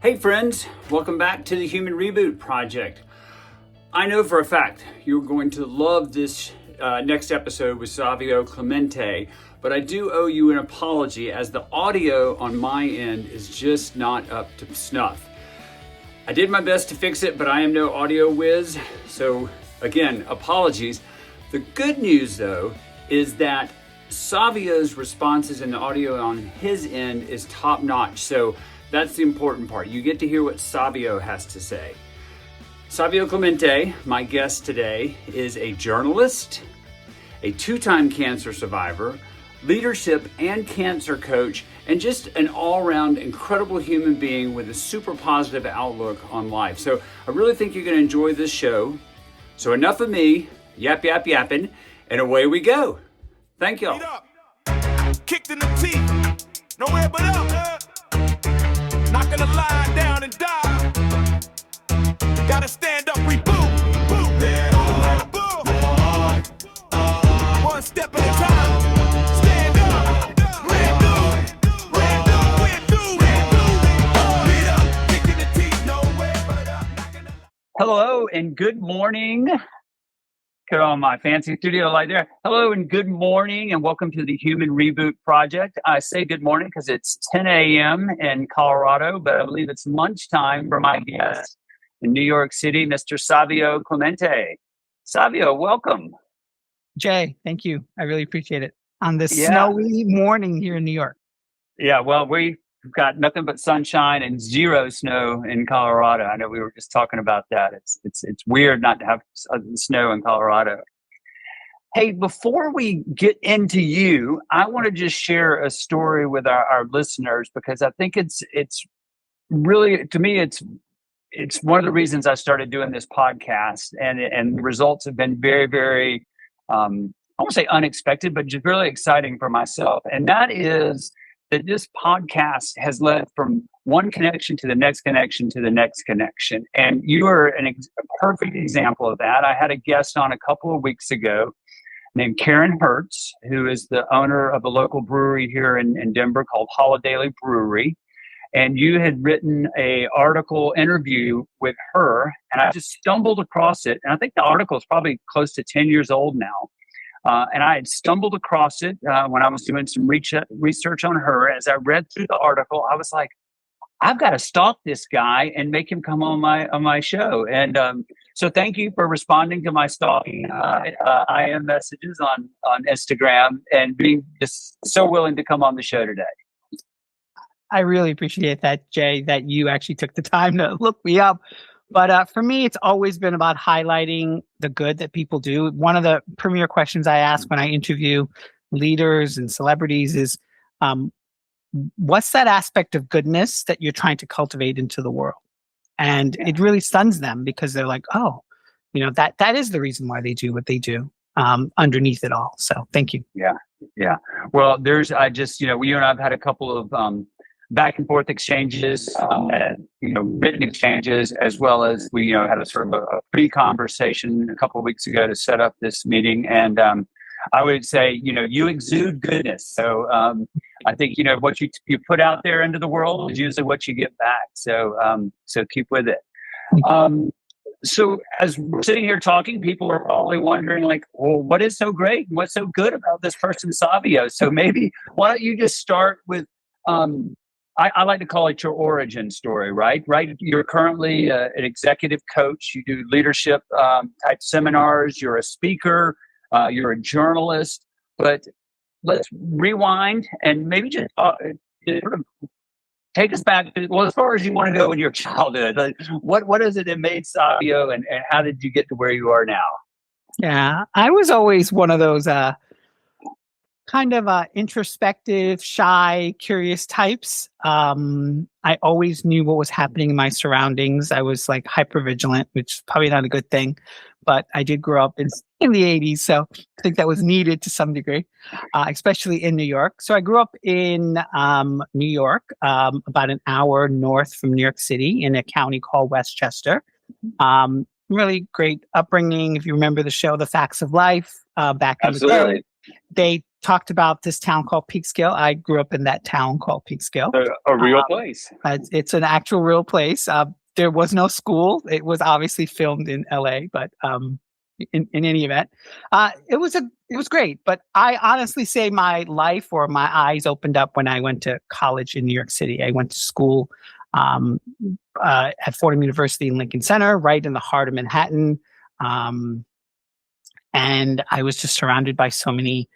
Hey friends, welcome back to the Human Reboot Project. I know for a fact you're going to love this next episode with Savio Clemente, but I do owe you an apology as the audio on my end is just not up to snuff. I did my best to fix it, but I am no audio whiz, so again, apologies. The good news though is that Savio's responses in the audio on his end is top notch, so that's the important part. You get to hear what Savio has to say. Savio Clemente, my guest today, is a journalist, a two-time cancer survivor, leadership and cancer coach, and just an all-around incredible human being with a super positive outlook on life. So I really think you're going to enjoy this show. So enough of me, yapping, and away we go. Thank y'all. Kicked in the teeth, nowhere but up. Not gonna lie down and die. Gotta stand up, reboot. Boom. One step at a time. Stand up. Hello and good morning. Put on my fancy studio light there. Hello and good morning and welcome to the Human Reboot Project. I say good morning because it's 10 a.m. in Colorado, but I believe it's lunchtime for my guest in New York City, Mr. Savio Clemente. Savio, welcome. Jay, thank you. I really appreciate it. On this snowy morning here in New York. Yeah, well, we've got nothing but sunshine and zero snow in Colorado. I know we were just talking about that. It's weird not to have snow in Colorado. Hey, before we get into you, I want to just share a story with our listeners because I think it's really, to me, it's one of the reasons I started doing this podcast, and the results have been very, very, I won't say unexpected, but just really exciting for myself. And that is that this podcast has led from one connection to the next connection to the next connection. And you are a perfect example of that. I had a guest on a couple of weeks ago named Karen Hertz, who is the owner of a local brewery here in Denver called Holiday Brewery. And you had written a article interview with her, and I just stumbled across it. And I think the article is probably close to 10 years old now. And I had stumbled across it when I was doing some research on her. As I read through the article, I was like, I've got to stalk this guy and make him come on my show. And so thank you for responding to my stalking IM messages on Instagram and being just so willing to come on the show today. I really appreciate that, Jay, that you actually took the time to look me up. But for me, it's always been about highlighting the good that people do. One of the premier questions I ask when I interview leaders and celebrities is, what's that aspect of goodness that you're trying to cultivate into the world? And it really stuns them because they're like, oh, that is the reason why they do what they do underneath it all. So thank you. Yeah. Well, you and I've had a couple of back and forth exchanges, written exchanges, as well as we, had a sort of a pre-conversation a couple of weeks ago to set up this meeting. And I would say, you exude goodness. So I think, what you put out there into the world is usually what you get back. So keep with it. So as we're sitting here talking, people are probably wondering like, well, what is so great? What's so good about this person, Savio? So maybe why don't you just start with, I like to call it your origin story, right? You're currently an executive coach. You do leadership type seminars. You're a speaker. You're a journalist. But let's rewind and maybe just sort of take us back, as far as you want to go in your childhood. Like, what is it that made Savio, and how did you get to where you are now? Yeah, I was always one of those kind of introspective, shy, curious types. I always knew what was happening in my surroundings. I was like hypervigilant, which is probably not a good thing, but I did grow up in the 80s, so I think that was needed to some degree, especially in New York. So I grew up in New York, about an hour north from New York City in a county called Westchester. Really great upbringing. If you remember the show, The Facts of Life, back in the day, they talked about this town called Peekskill. I grew up in that town called Peekskill. A real place. It's an actual real place. There was no school. It was obviously filmed in LA, but in any event, it was great. But I honestly say my life or my eyes opened up when I went to college in New York City. I went to school at Fordham University in Lincoln Center, right in the heart of Manhattan. And I was just surrounded by so many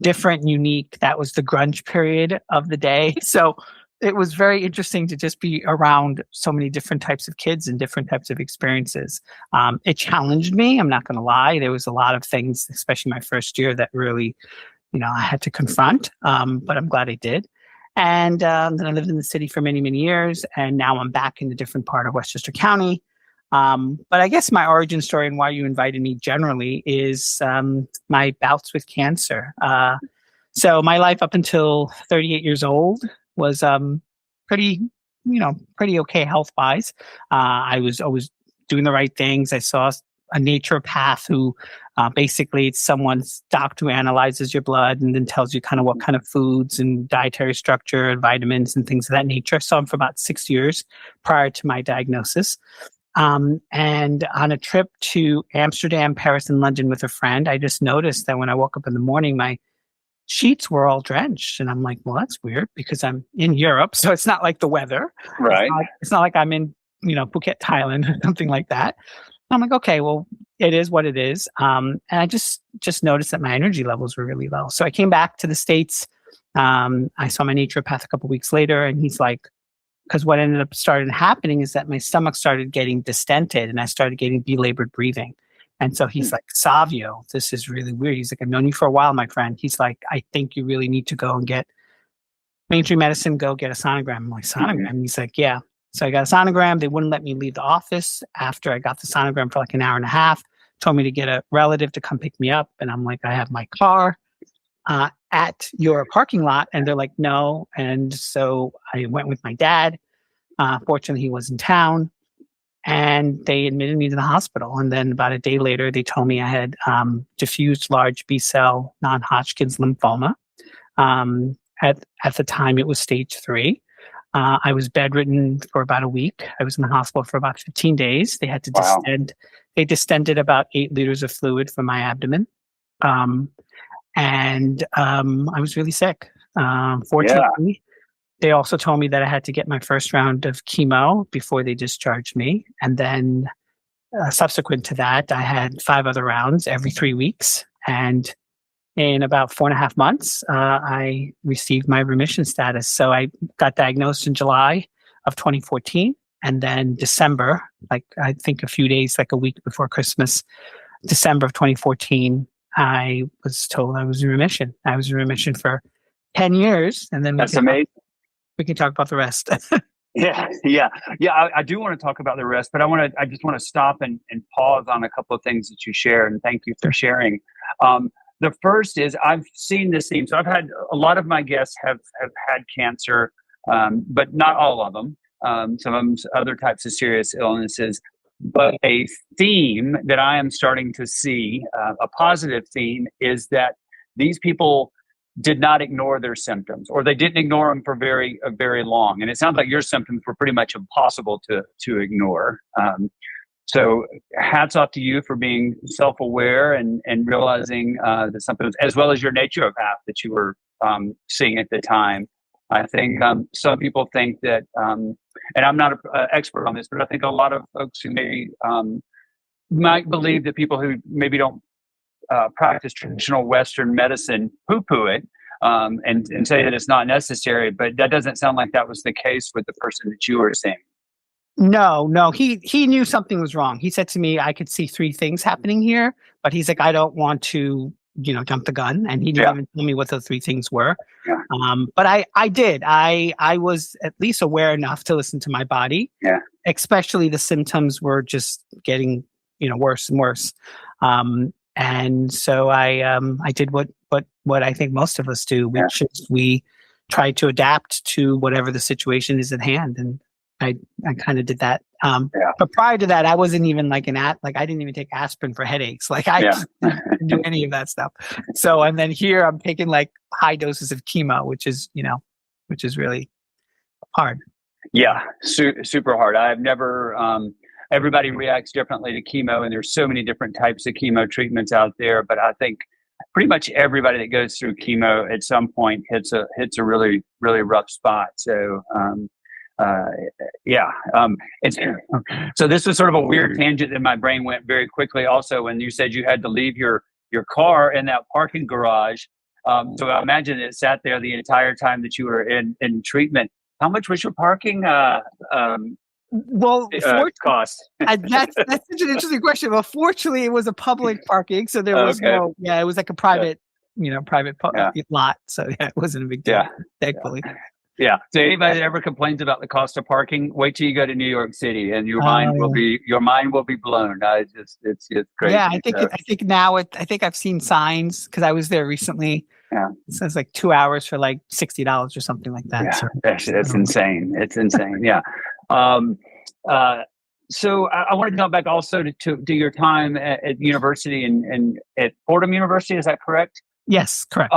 different, unique, that was the grunge period of the day. So it was very interesting to just be around so many different types of kids and different types of experiences. It challenged me. I'm not going to lie. There was a lot of things, especially my first year, that really, I had to confront, but I'm glad I did. And then I lived in the city for many, many years. And now I'm back in a different part of Westchester County. But I guess my origin story and why you invited me generally is my bouts with cancer. So my life up until 38 years old was pretty okay health-wise. I was always doing the right things. I saw a naturopath who basically it's someone's doctor who analyzes your blood and then tells you kind of what kind of foods and dietary structure and vitamins and things of that nature. I saw him for about 6 years prior to my diagnosis. And on a trip to Amsterdam, Paris, and London with a friend, I just noticed that when I woke up in the morning, my sheets were all drenched. And I'm like, well, that's weird because I'm in Europe. So it's not like the weather. Right. It's not like I'm in, Phuket, Thailand or something like that. I'm like, okay, well, it is what it is. And I just noticed that my energy levels were really low. So I came back to the States. I saw my naturopath a couple weeks later and he's like, because what ended up started happening is that my stomach started getting distended and I started getting belabored breathing. And so he's like, Savio, this is really weird. He's like, I've known you for a while, my friend. He's like, I think you really need to go and get mainstream medicine, go get a sonogram. I'm like, sonogram? And he's like, yeah. So I got a sonogram. They wouldn't let me leave the office after I got the sonogram for like an hour and a half, told me to get a relative to come pick me up. And I'm like, I have my car at your parking lot. And they're like, no. And so I went with my dad. Fortunately, he was in town. And they admitted me to the hospital. And then about a day later, they told me I had diffused large B-cell non-Hodgkin's lymphoma. At the time, it was stage 3. I was bedridden for about a week. I was in the hospital for about 15 days. They had to distend. They distended about 8 liters of fluid from my abdomen. And I was really sick. Fortunately, they also told me that I had to get my first round of chemo before they discharged me. And then subsequent to that, I had 5 other rounds every 3 weeks. And in about 4.5 months, I received my remission status. So I got diagnosed in July of 2014. And then December, like I think a few days, like a week before Christmas, December of 2014, I was told I was in remission. I was in remission for 10 years. And then that's amazing. We can talk about the rest. Yeah. I do want to talk about the rest, but I just want to stop and pause on a couple of things that you shared, and thank you for sharing. The first is I've seen this theme. So I've had a lot of my guests have had cancer, but not all of them. Some of them other types of serious illnesses. But a theme that I am starting to see, a positive theme, is that these people did not ignore their symptoms, or they didn't ignore them for very long. And it sounds like your symptoms were pretty much impossible to ignore. So hats off to you for being self-aware and realizing the symptoms, as well as your naturopath that you were seeing at the time. I think some people think that, and I'm not an expert on this, but I think a lot of folks who might believe that people who maybe don't practice traditional Western medicine poo-poo it and say that it's not necessary, but that doesn't sound like that was the case with the person that you were seeing. No, he knew something was wrong. He said to me, I could see 3 things happening here, but he's like, I don't want to, jump the gun. And he didn't even tell me what those 3 things were. Yeah. But I did. I was at least aware enough to listen to my body. Yeah. Especially the symptoms were just getting, worse and worse. And so I did what I think most of us do, which is we try to adapt to whatever the situation is at hand. And I kind of did that. Yeah. But prior to that, I wasn't even like I didn't even take aspirin for headaches. Like I Yeah. didn't do any of that stuff. So, and then here I'm taking like high doses of chemo, which is really hard. Yeah, super hard. I've never. Everybody reacts differently to chemo, and there's so many different types of chemo treatments out there. But I think pretty much everybody that goes through chemo at some point hits a really rough spot. So it's so this was sort of a weird tangent that my brain went very quickly. Also, when you said you had to leave your car in that parking garage, so I imagine it sat there the entire time that you were in treatment. How much was your parking? Cost. That's such an interesting question. Well, fortunately, it was a public parking, so there was it was like a private, lot. So it wasn't a big deal. Yeah. Thankfully. Yeah. So anybody that ever complains about the cost of parking, wait till you go to New York City, and your mind will be blown. It's crazy. Yeah, I think now I think I've seen signs because I was there recently. Yeah, it says like 2 hours for like $60 or something like that. Yeah, so, that's insane. It's insane. Yeah. So I want to jump back also to your time at university and at Fordham University. Is that correct? Yes, correct.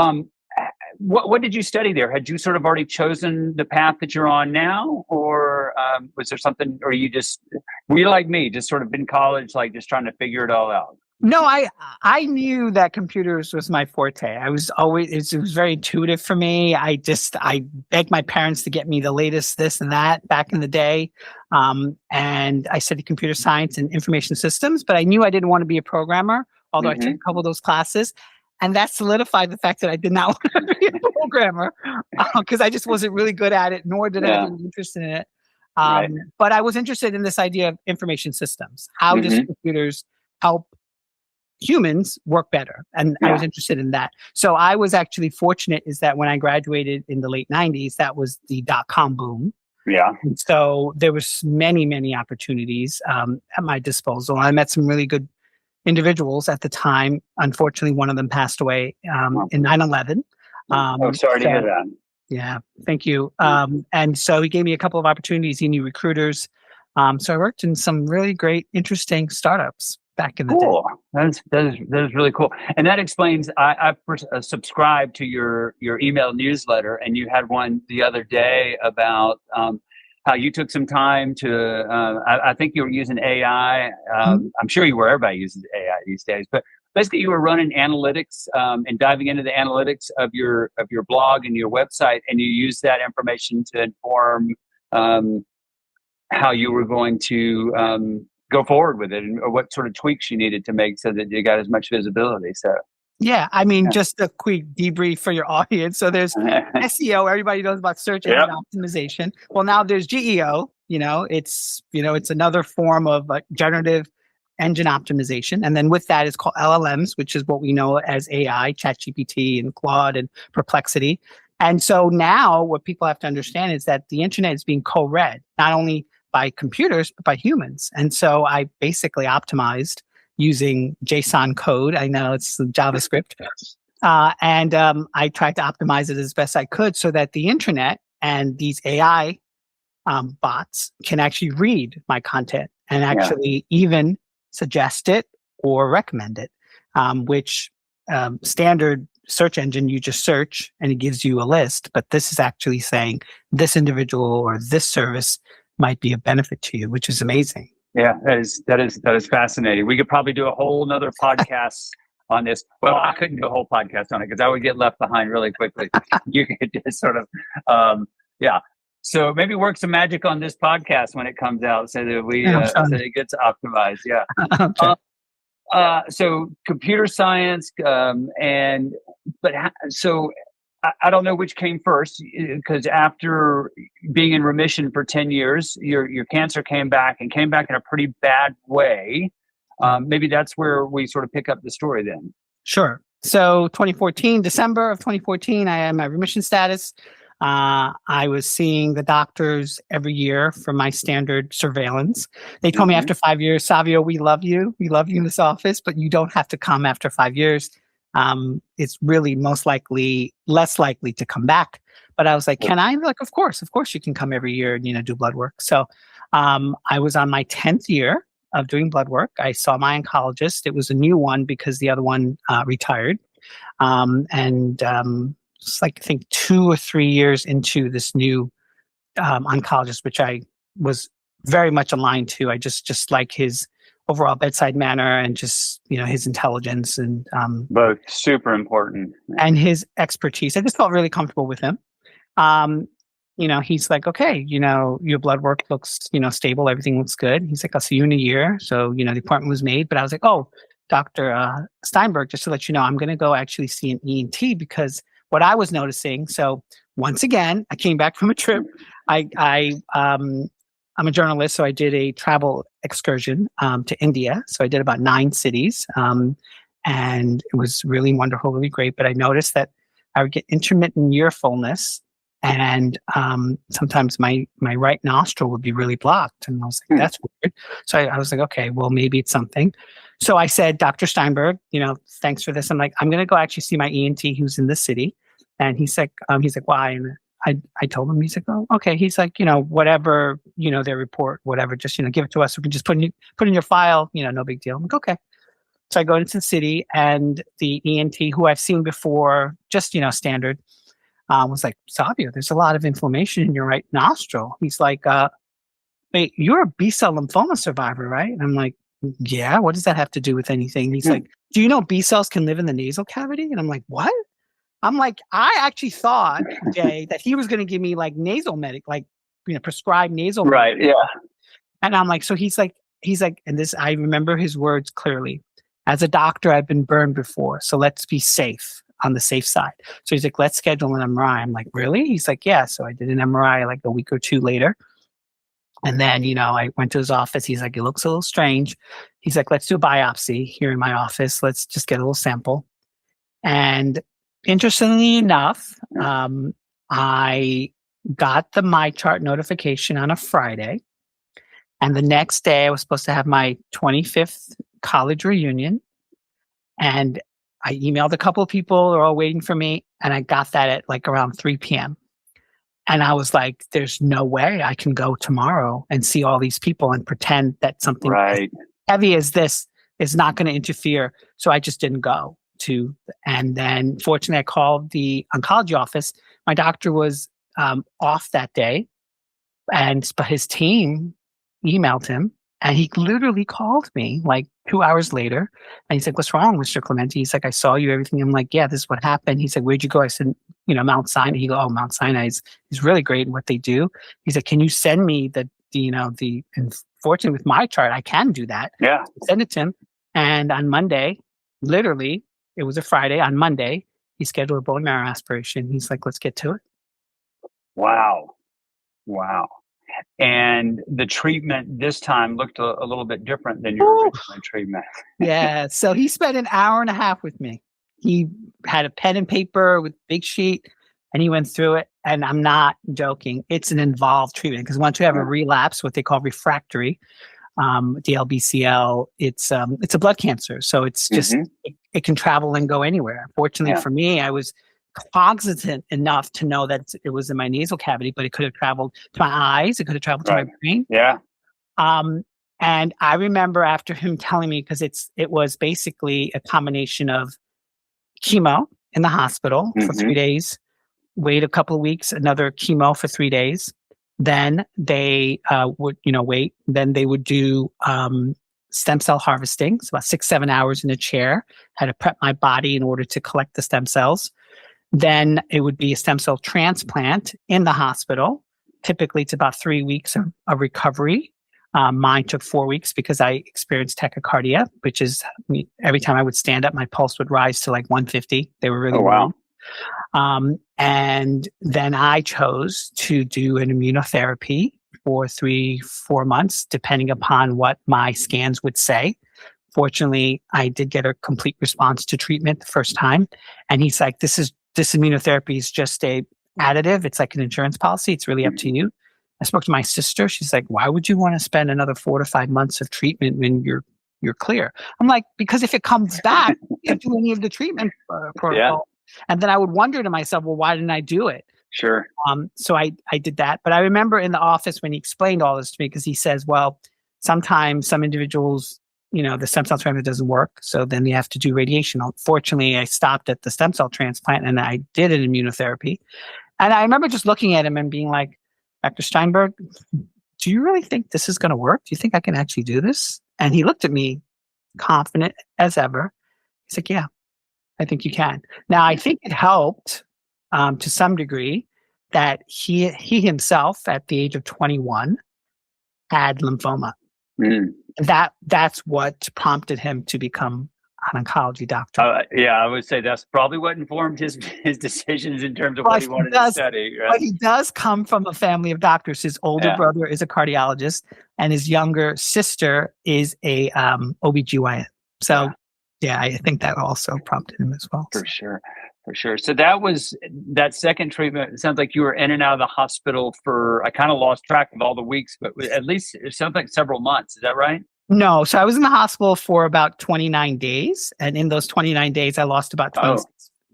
What did you study there? Had you sort of already chosen the path that you're on now, or was there something, or were you like me, just sort of in college, like just trying to figure it all out? No, I knew that computers was my forte. I was always, it was very intuitive for me. I begged my parents to get me the latest this and that back in the day. And I studied computer science and information systems, but I knew I didn't want to be a programmer, although I took a couple of those classes. And that solidified the fact that I did not want to be a programmer because I just wasn't really good at it, nor did I have any interest in it. But I was interested in this idea of information systems. How does computers help humans work better? And I was interested in that. So I was actually fortunate is that when I graduated in the late 90s, that was the .com boom. Yeah. And so there was many opportunities at my disposal. I met some really good individuals at the time. Unfortunately, one of them passed away in 9/11. Sorry to hear that. Yeah, thank you. And so he gave me a couple of opportunities. He knew recruiters. So I worked in some really great, interesting startups back in the day. That is really cool. And that explains, I subscribed to your email newsletter, and you had one the other day about how you took some time to, I think you were using AI. I'm sure you were, everybody uses AI these days, but basically you were running analytics and diving into the analytics of your blog and your website, and you used that information to inform how you were going to go forward with it, or what sort of tweaks you needed to make so that you got as much visibility. So yeah, I mean, just a quick debrief for your audience. So there's SEO. Everybody knows about search engine optimization. Well, now there's GEO. It's another form of generative engine optimization. And then with that is called LLMs, which is what we know as AI, ChatGPT and Claude and Perplexity. And so now what people have to understand is that the internet is being co-read, not only by computers, but by humans. And so I basically optimized using JSON code. I know it's JavaScript. And I tried to optimize it as best I could so that the internet and these AI bots can actually read my content and actually even suggest it or recommend it, which standard search engine, you just search and it gives you a list. But this is actually saying this individual or this service might be a benefit to you, which is amazing. Yeah, that is fascinating. We could probably do a whole nother podcast on this. Well, I couldn't do a whole podcast on it because I would get left behind really quickly. You could just sort of, So maybe work some magic on this podcast when it comes out, so that so that it gets optimized. Yeah. Okay. So computer science, so I don't know which came first, because after being in remission for 10 years, your cancer came back in a pretty bad way. Maybe that's where we sort of pick up the story then. Sure. So December of 2014, I had my remission status. I was seeing the doctors every year for my standard surveillance. They told me after 5 years, Savio, we love you. We love you in this office, but you don't have to come after 5 years. It's really less likely to come back. But I was like, can I? Like, of course you can come every year and, do blood work. So I was on my 10th year of doing blood work. I saw my oncologist. It was a new one because the other one retired. It's like, I think 2 or 3 years into this new oncologist, which I was very much aligned to. I just like his overall bedside manner and just, his intelligence and both super important, and his expertise. I just felt really comfortable with him. He's like, okay, your blood work looks, stable. Everything looks good. He's like, I'll see you in a year. So, the appointment was made, but I was like, oh, Dr. Steinberg, just to let you know, I'm going to go actually see an ENT because what I was noticing. So once again, I came back from a trip. I'm a journalist, so I did a travel excursion to India. So I did about 9 cities, and it was really wonderful, really great. But I noticed that I would get intermittent ear fullness, and sometimes my right nostril would be really blocked. And I was like, that's weird. So I was like, okay, well, maybe it's something. So I said, Dr. Steinberg, thanks for this. I'm like, I'm going to go actually see my ENT who's in the city. And he's like, why? And I told him, he's like, oh, okay. He's like, whatever, their report, whatever, just, give it to us. We can just put in your file, no big deal. I'm like, okay. So I go into the city, and the ENT who I've seen before, just, standard, was like, Savio, there's a lot of inflammation in your right nostril. He's like, wait, you're a B-cell lymphoma survivor, right? And I'm like, yeah, what does that have to do with anything? He's like, do you know B cells can live in the nasal cavity? And I'm like, what? I'm like, I actually thought, Jay, that he was going to give me like nasal prescribed nasal. Right. Medic. Yeah. And I'm like, so he's like, and this, I remember his words clearly. As a doctor, I've been burned before. So let's be safe, on the safe side. So he's like, let's schedule an MRI. I'm like, really? He's like, yeah. So I did an MRI like a week or 2 later. And then, I went to his office. He's like, it looks a little strange. He's like, let's do a biopsy here in my office. Let's just get a little sample. And interestingly enough, I got the MyChart notification on a Friday. And the next day I was supposed to have my 25th college reunion. And I emailed a couple of people. They're all waiting for me. And I got that at like around 3 p.m. And I was like, there's no way I can go tomorrow and see all these people and pretend that something as heavy as this is not going to interfere. So I just didn't go to. And then fortunately, I called the oncology office. My doctor was off that day, but his team emailed him. And he literally called me like 2 hours later. And he's like, what's wrong, Mr. Clemente? He's like, I saw you, everything. I'm like, yeah, this is what happened. He's like, where'd you go? I said, Mount Sinai. He goes, oh, Mount Sinai is really great in what they do. He's like, can you send me the unfortunately with MyChart, I can do that. Yeah. Send it to him. And on Monday, literally, it was a Friday. On Monday, he scheduled a bone marrow aspiration. He's like, let's get to it. Wow. And the treatment this time looked a little bit different than your original treatment. Yeah. So he spent an hour and a half with me. He had a pen and paper with a big sheet, and he went through it. And I'm not joking. It's an involved treatment because once you have a relapse, what they call refractory, DLBCL, it's a blood cancer. So it's just, it can travel and go anywhere. Fortunately for me, I was cognizant enough to know that it was in my nasal cavity, but it could have traveled to my eyes. It could have traveled to my brain. Yeah. And I remember after him telling me, because it was basically a combination of chemo in the hospital for 3 days, wait a couple of weeks, another chemo for 3 days. Then they would, wait. Then they would do stem cell harvesting. So about 6-7 hours in a chair, had to prep my body in order to collect the stem cells. Then it would be a stem cell transplant in the hospital. Typically, it's about 3 weeks of recovery. Mine took 4 weeks because I experienced tachycardia, which is every time I would stand up, my pulse would rise to like 150. They were really low. And then I chose to do an immunotherapy for 3-4 months, depending upon what my scans would say. Fortunately, I did get a complete response to treatment the first time. And he's like, this immunotherapy is just a additive. It's like an insurance policy. It's really up to you. I spoke to my sister. She's like, why would you want to spend another 4 to 5 months of treatment when you're clear? I'm like, because if it comes back, you can't do any of the treatment protocol. And then I would wonder to myself, well, why didn't I do it? Sure. So I did that. But I remember in the office when he explained all this to me, because he says, well, sometimes some individuals, the stem cell transplant doesn't work. So then you have to do radiation. Unfortunately, I stopped at the stem cell transplant and I did an immunotherapy. And I remember just looking at him and being like, Dr. Steinberg, do you really think this is going to work? Do you think I can actually do this? And he looked at me confident as ever. He's like, yeah, I think you can. Now, I think it helped to some degree that he himself at the age of 21 had lymphoma. That's what prompted him to become an oncology doctor. Yeah, I would say that's probably what informed his decisions in terms of what he wanted to study. Right? But he does come from a family of doctors. His older brother is a cardiologist, and his younger sister is a OBGYN. So, I think that also prompted him as well. For sure. So that second treatment. It sounds like you were in and out of the hospital for, I kind of lost track of all the weeks, but at least it sounds like several months. Is that right? No. So I was in the hospital for about 29 days. And in those 29 days, I lost about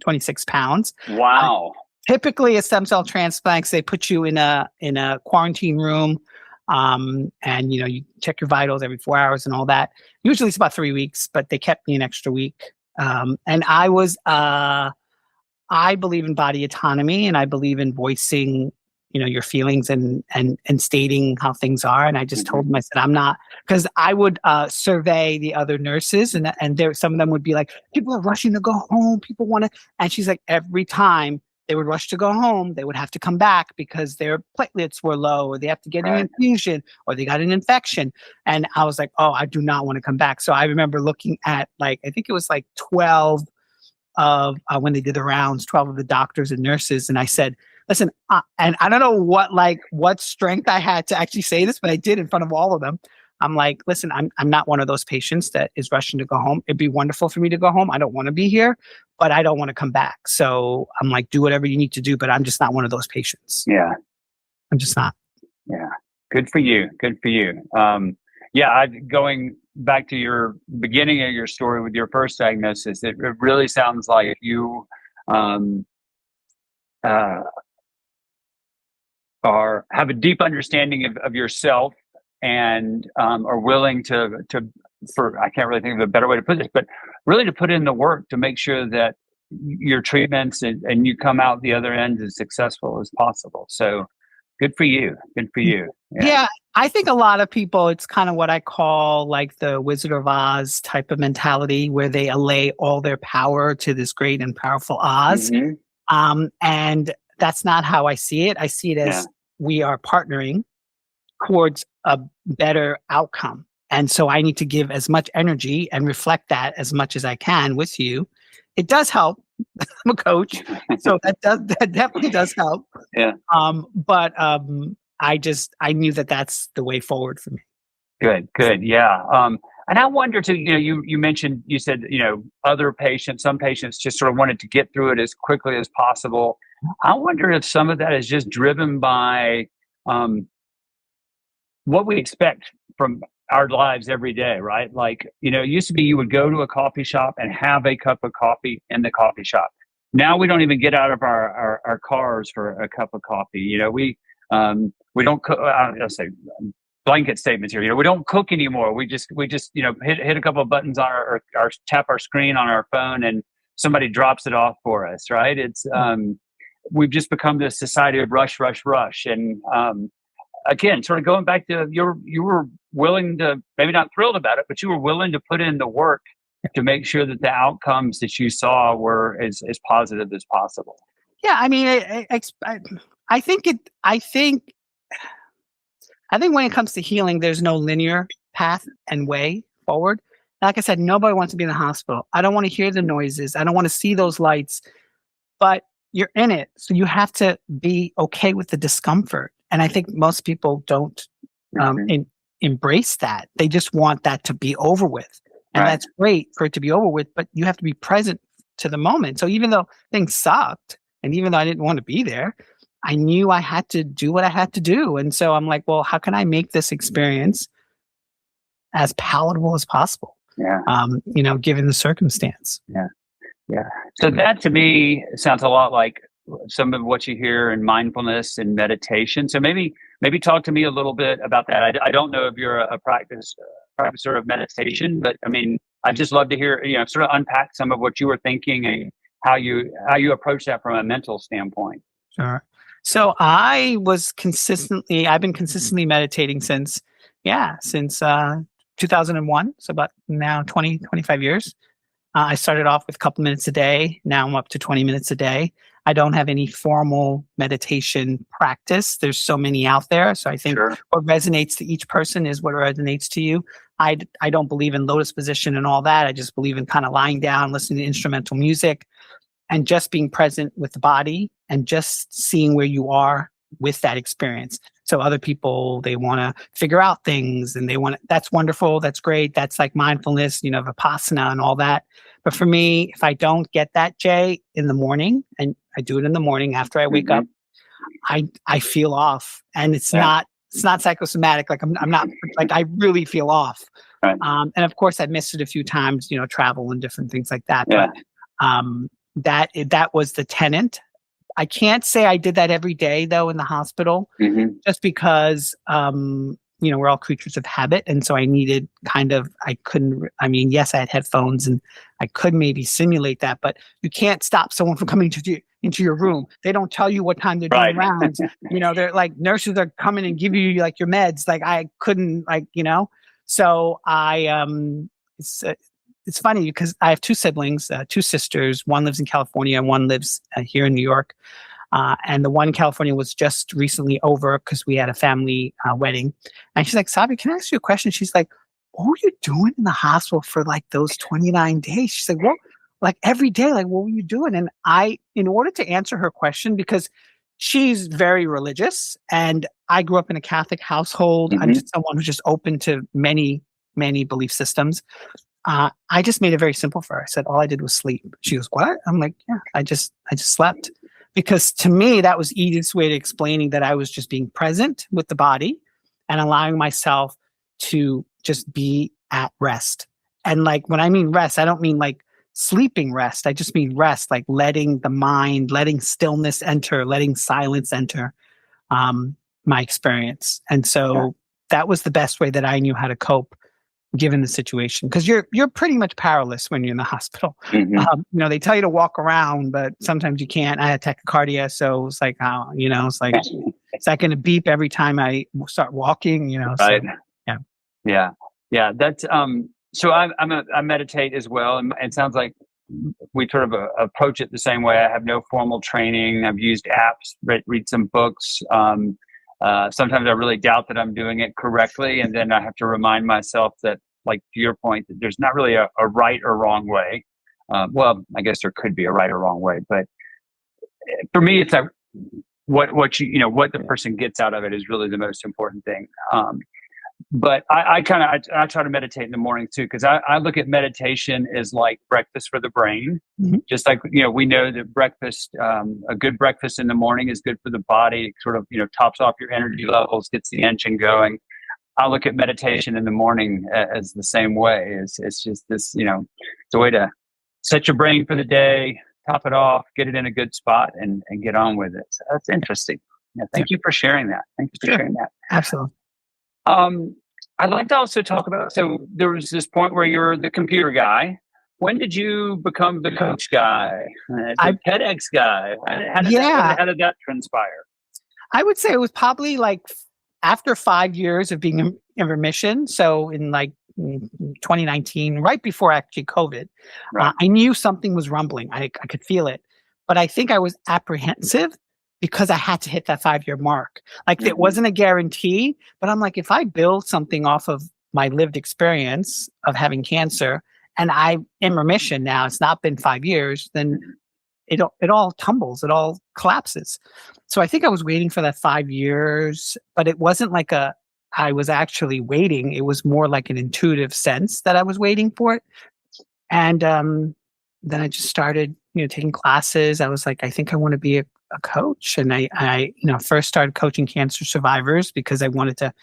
26 pounds. Wow. Typically, a stem cell transplants, they put you in a quarantine room. And you check your vitals every 4 hours and all that. Usually it's about 3 weeks, but they kept me an extra week. And I was, I believe in body autonomy, and I believe in voicing, your feelings and stating how things are. And I just told them, I said, I'm not, because I would survey the other nurses, and some of them would be like, people are rushing to go home. People want to, and she's like, every time they would rush to go home, they would have to come back because their platelets were low, or they have to get an infusion, or they got an infection. And I was like, oh, I do not want to come back. So I remember looking at I think it was 12 of when they did the rounds, 12 of the doctors and nurses. And I said, listen, and I don't know what strength I had to actually say this, but I did in front of all of them. I'm like, listen, I'm not one of those patients that is rushing to go home. It'd be wonderful for me to go home. I don't want to be here, but I don't want to come back. So I'm like, do whatever you need to do, but I'm just not one of those patients. Yeah. I'm just not. Yeah. Good for you. Going back to your beginning of your story with your first diagnosis, it really sounds like you have a deep understanding of yourself, and are willing to I can't really think of a better way to put this, but really to put in the work to make sure that your treatments and you come out the other end as successful as possible. So good for you. Yeah, I think a lot of people, it's kind of what I call the Wizard of Oz type of mentality, where they allay all their power to this great and powerful Oz. And that's not how I see it. I see it as we are partnering towards a better outcome. And so I need to give as much energy and reflect that as much as I can with you. It does help. I'm a coach, so that definitely does help. Yeah. But I knew that that's the way forward for me. Good. Yeah. And I wonder too, you mentioned, you said, some patients just sort of wanted to get through it as quickly as possible. I wonder if some of that is just driven by what we expect from our lives every day, right? It used to be you would go to a coffee shop and have a cup of coffee in the coffee shop. Now we don't even get out of our cars for a cup of coffee. We don't cook. I'll say blanket statements here. We don't cook anymore. We just hit a couple of buttons on our tap our screen on our phone, and somebody drops it off for us, right? It's we've just become this society of rush, and again, sort of going back to you were willing to, maybe not thrilled about it, but you were willing to put in the work to make sure that the outcomes that you saw were as positive as possible. Yeah, I mean, I think when it comes to healing, there's no linear path and way forward. Like I said, nobody wants to be in the hospital. I don't want to hear the noises. I don't want to see those lights, but you're in it. So you have to be okay with the discomfort. And I think most people don't embrace that. They just want that to be over with. And that's great for it to be over with, but you have to be present to the moment. So even though things sucked, and even though I didn't want to be there, I knew I had to do what I had to do. And so I'm like, well, how can I make this experience as palatable as possible? Yeah. Given the circumstance. Yeah. So that to me sounds a lot like some of what you hear in mindfulness and meditation. So maybe talk to me a little bit about that. I don't know if you're a practicer of meditation, but I mean, I'd just love to hear, sort of unpack some of what you were thinking and how you approach that from a mental standpoint. Sure. So I've been consistently meditating since 2001. So about now 20, 25 years. I started off with a couple minutes a day. Now I'm up to 20 minutes a day. I don't have any formal meditation practice. There's so many out there. So I think what resonates to each person is what resonates to you. I don't believe in lotus position and all that. I just believe in kind of lying down, listening to instrumental music, and just being present with the body and just seeing where you are with that experience. So other people, they want to figure out things and that's wonderful. That's great. That's like mindfulness, Vipassana and all that. But for me, if I don't get that, Jay, in the morning, and I do it in the morning after I wake up, I feel off, and it's not psychosomatic. Like I'm not like, I really feel off. Right. And of course I've missed it a few times, travel and different things like that. Yeah. But that was the tenet. I can't say I did that every day though in the hospital, just because, we're all creatures of habit. And so I needed yes, I had headphones and I could maybe simulate that, but you can't stop someone from coming into your room. They don't tell you what time they're doing rounds. They're like, nurses are coming and giving you like your meds. Like I couldn't so it's funny because I have two siblings, two sisters. One lives in California and one lives here in New York. And the one in California was just recently over because we had a family wedding. And she's like, Savio, can I ask you a question? She's like, what were you doing in the hospital for like those 29 days? She's like, well, like every day, like what were you doing? And in order to answer her question, because she's very religious and I grew up in a Catholic household. I'm just someone who's just open to many, many belief systems. I just made it very simple for her. I said, all I did was sleep. She goes, what? I'm like, yeah, I just slept. Because to me, that was the easiest way to explaining that I was just being present with the body and allowing myself to just be at rest. And like, when I mean rest, I don't mean like sleeping rest. I just mean rest, like letting the mind, letting stillness enter, letting silence enter my experience. And so that was the best way that I knew how to cope given the situation, because you're pretty much powerless when you're in the hospital. They tell you to walk around, but sometimes you can't. I had tachycardia, so it's like, it's like, is that going to beep every time I start walking? Right. So, yeah. That's so I meditate as well, and it sounds like we sort of approach it the same way. I have no formal training. I've used apps, read some books. Sometimes I really doubt that I'm doing it correctly, and then I have to remind myself that, like to your point, that there's not really a right or wrong way. Well, I guess there could be a right or wrong way, but for me, it's what the person gets out of it is really the most important thing. But I try to meditate in the morning too, because I look at meditation as like breakfast for the brain. Just like, we know that breakfast, a good breakfast in the morning is good for the body. It sort of, tops off your energy levels, gets the engine going. I look at meditation in the morning as the same way. It's just this, it's a way to set your brain for the day, top it off, get it in a good spot, and get on with it. So that's interesting. Yeah, thank you for sharing that. Thank you for sharing that. Absolutely. I'd like to also talk about, so there was this point where you're the computer guy. When did you become the coach guy, the TEDx guy? How did that transpire? I would say it was probably like after 5 years of being in remission. So in like 2019, right before actually COVID, I knew something was rumbling. I could feel it, but I think I was apprehensive because I had to hit that 5-year mark. Like it wasn't a guarantee, but I'm like, if I build something off of my lived experience of having cancer and I'm in remission now, it's not been 5 years, then it all tumbles, it all collapses. So I think I was waiting for that 5 years, but it wasn't like I was actually waiting. It was more like an intuitive sense that I was waiting for it. And then I just started, taking classes. I was like, I think I want to be a coach. And I first started coaching cancer survivors because I wanted to,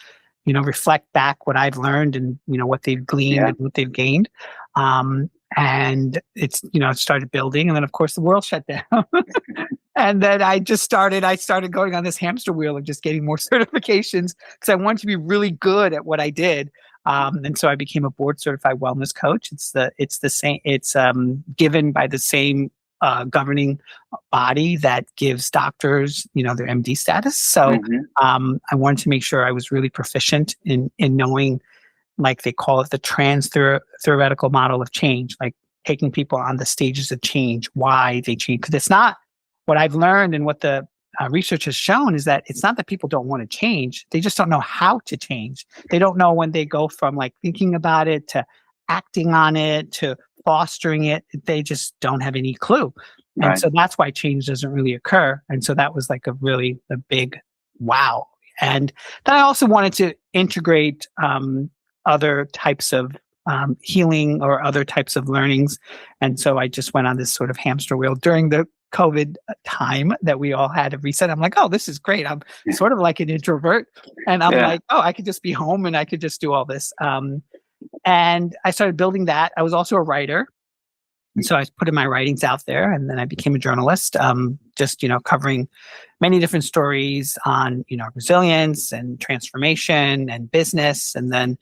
reflect back what I've learned and, what they've gleaned and what they've gained. And it's, it started building. And then of course the world shut down. And then I started going on this hamster wheel of just getting more certifications because I wanted to be really good at what I did. And so I became a board certified wellness coach. It's the same. It's given by the same governing body that gives doctors, their MD status. So I wanted to make sure I was really proficient in knowing, like they call it, the theoretical model of change, like taking people on the stages of change, why they change. Because it's not what I've learned and what the research has shown is that it's not that people don't want to change. They just don't know how to change. They don't know when they go from like thinking about it to acting on it to fostering it. They just don't have any clue. Right. And so that's why change doesn't really occur. And so that was like a big wow. And then I also wanted to integrate other types of healing or other types of learnings. And so I just went on this sort of hamster wheel during the COVID time that we all had to reset. I'm like, oh, this is great. I'm sort of like an introvert. And I'm like, oh, I could just be home and I could just do all this. And I started building that. I was also a writer. And so I put in my writings out there, and then I became a journalist, just, covering many different stories on, resilience and transformation and business. And then,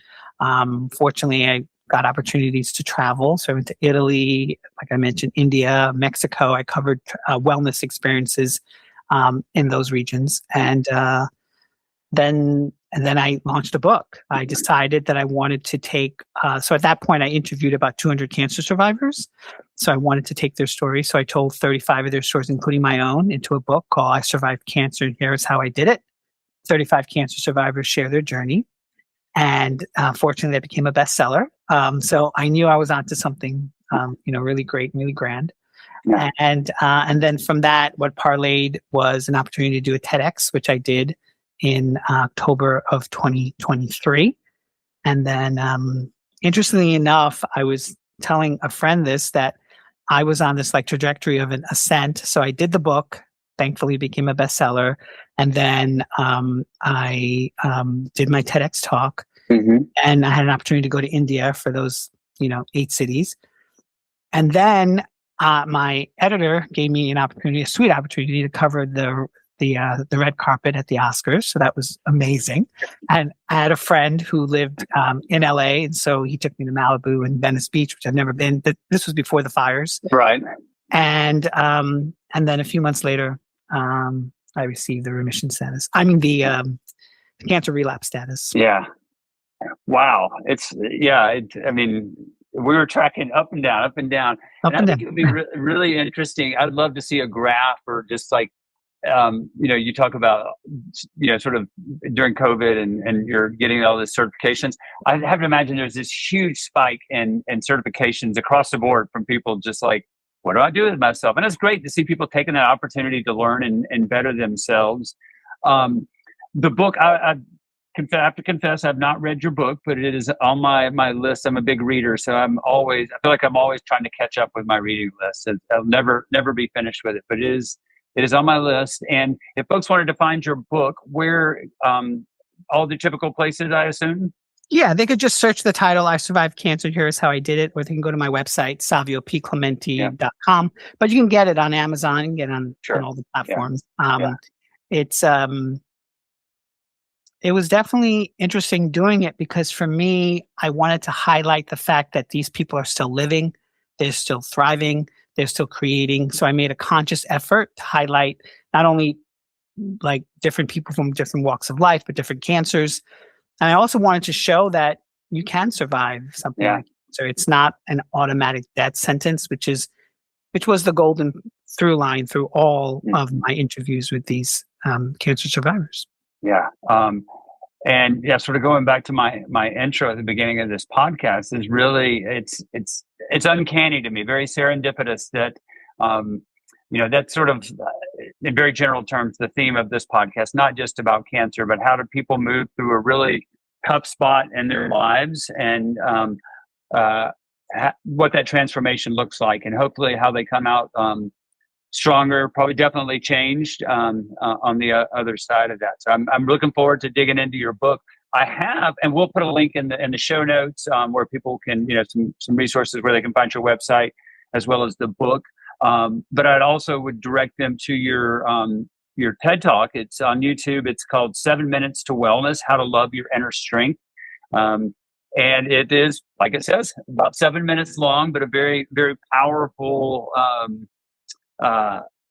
fortunately, I got opportunities to travel. So I went to Italy, like I mentioned, India, Mexico. I covered wellness experiences in those regions. And then I launched a book. I decided that I wanted to take, so at that point I interviewed about 200 cancer survivors. So I wanted to take their stories. So I told 35 of their stories, including my own, into a book called I Survived Cancer and Here's How I Did It. 35 cancer survivors share their journey. And fortunately that became a bestseller. So I knew I was onto something, really great and really grand. Yeah. And then from that, what parlayed was an opportunity to do a TEDx, which I did in October of 2023. And then, interestingly enough, I was telling a friend that I was on this like trajectory of an ascent. So I did the book, thankfully became a bestseller. And then I did my TEDx talk, and I had an opportunity to go to India for those, 8 cities. And then my editor gave me a sweet opportunity to cover the red carpet at the Oscars. So that was amazing. And I had a friend who lived in LA. And so he took me to Malibu and Venice Beach, which I've never been. This was before the fires. Right. And then a few months later, I received the remission status. I mean, the cancer relapse status. Yeah. Wow. We were tracking up and down. I think it would be really interesting. I'd love to see a graph or just like, you talk about, sort of during COVID and you're getting all these certifications. I have to imagine there's this huge spike in certifications across the board from people just like, what do I do with myself? And it's great to see people taking that opportunity to learn and better themselves. The book, I have to confess, I've not read your book, but it is on my list. I'm a big reader, so I feel like I'm always trying to catch up with my reading list. I'll never be finished with it, but it is on my list. And if folks wanted to find your book, where all the typical places, I assume? Yeah, they could just search the title, I Survived Cancer, Here's How I Did It, or they can go to my website, saviopclemente.com. But you can get it on Amazon and get it on all the platforms. It was definitely interesting doing it because for me, I wanted to highlight the fact that these people are still living, they're still thriving, they're still creating. So I made a conscious effort to highlight not only like different people from different walks of life, but different cancers. And I also wanted to show that you can survive something like cancer. It's not an automatic death sentence, which was the golden through line through all of my interviews with these cancer survivors. Yeah. Sort of going back to my intro at the beginning of this podcast is really, it's uncanny to me, very serendipitous that, that's sort of in very general terms, the theme of this podcast, not just about cancer, but how do people move through a really tough spot in their lives and what that transformation looks like and hopefully how they come out stronger, probably definitely changed on the other side of that. So I'm looking forward to digging into your book. I have, and we'll put a link in the show notes where people can, some resources where they can find your website as well as the book. But I'd also would direct them to your TED Talk. It's on YouTube. It's called 7 Minutes to Wellness: How to Love Your Inner Strength. And it is, like it says, about 7 minutes long, but a very, very powerful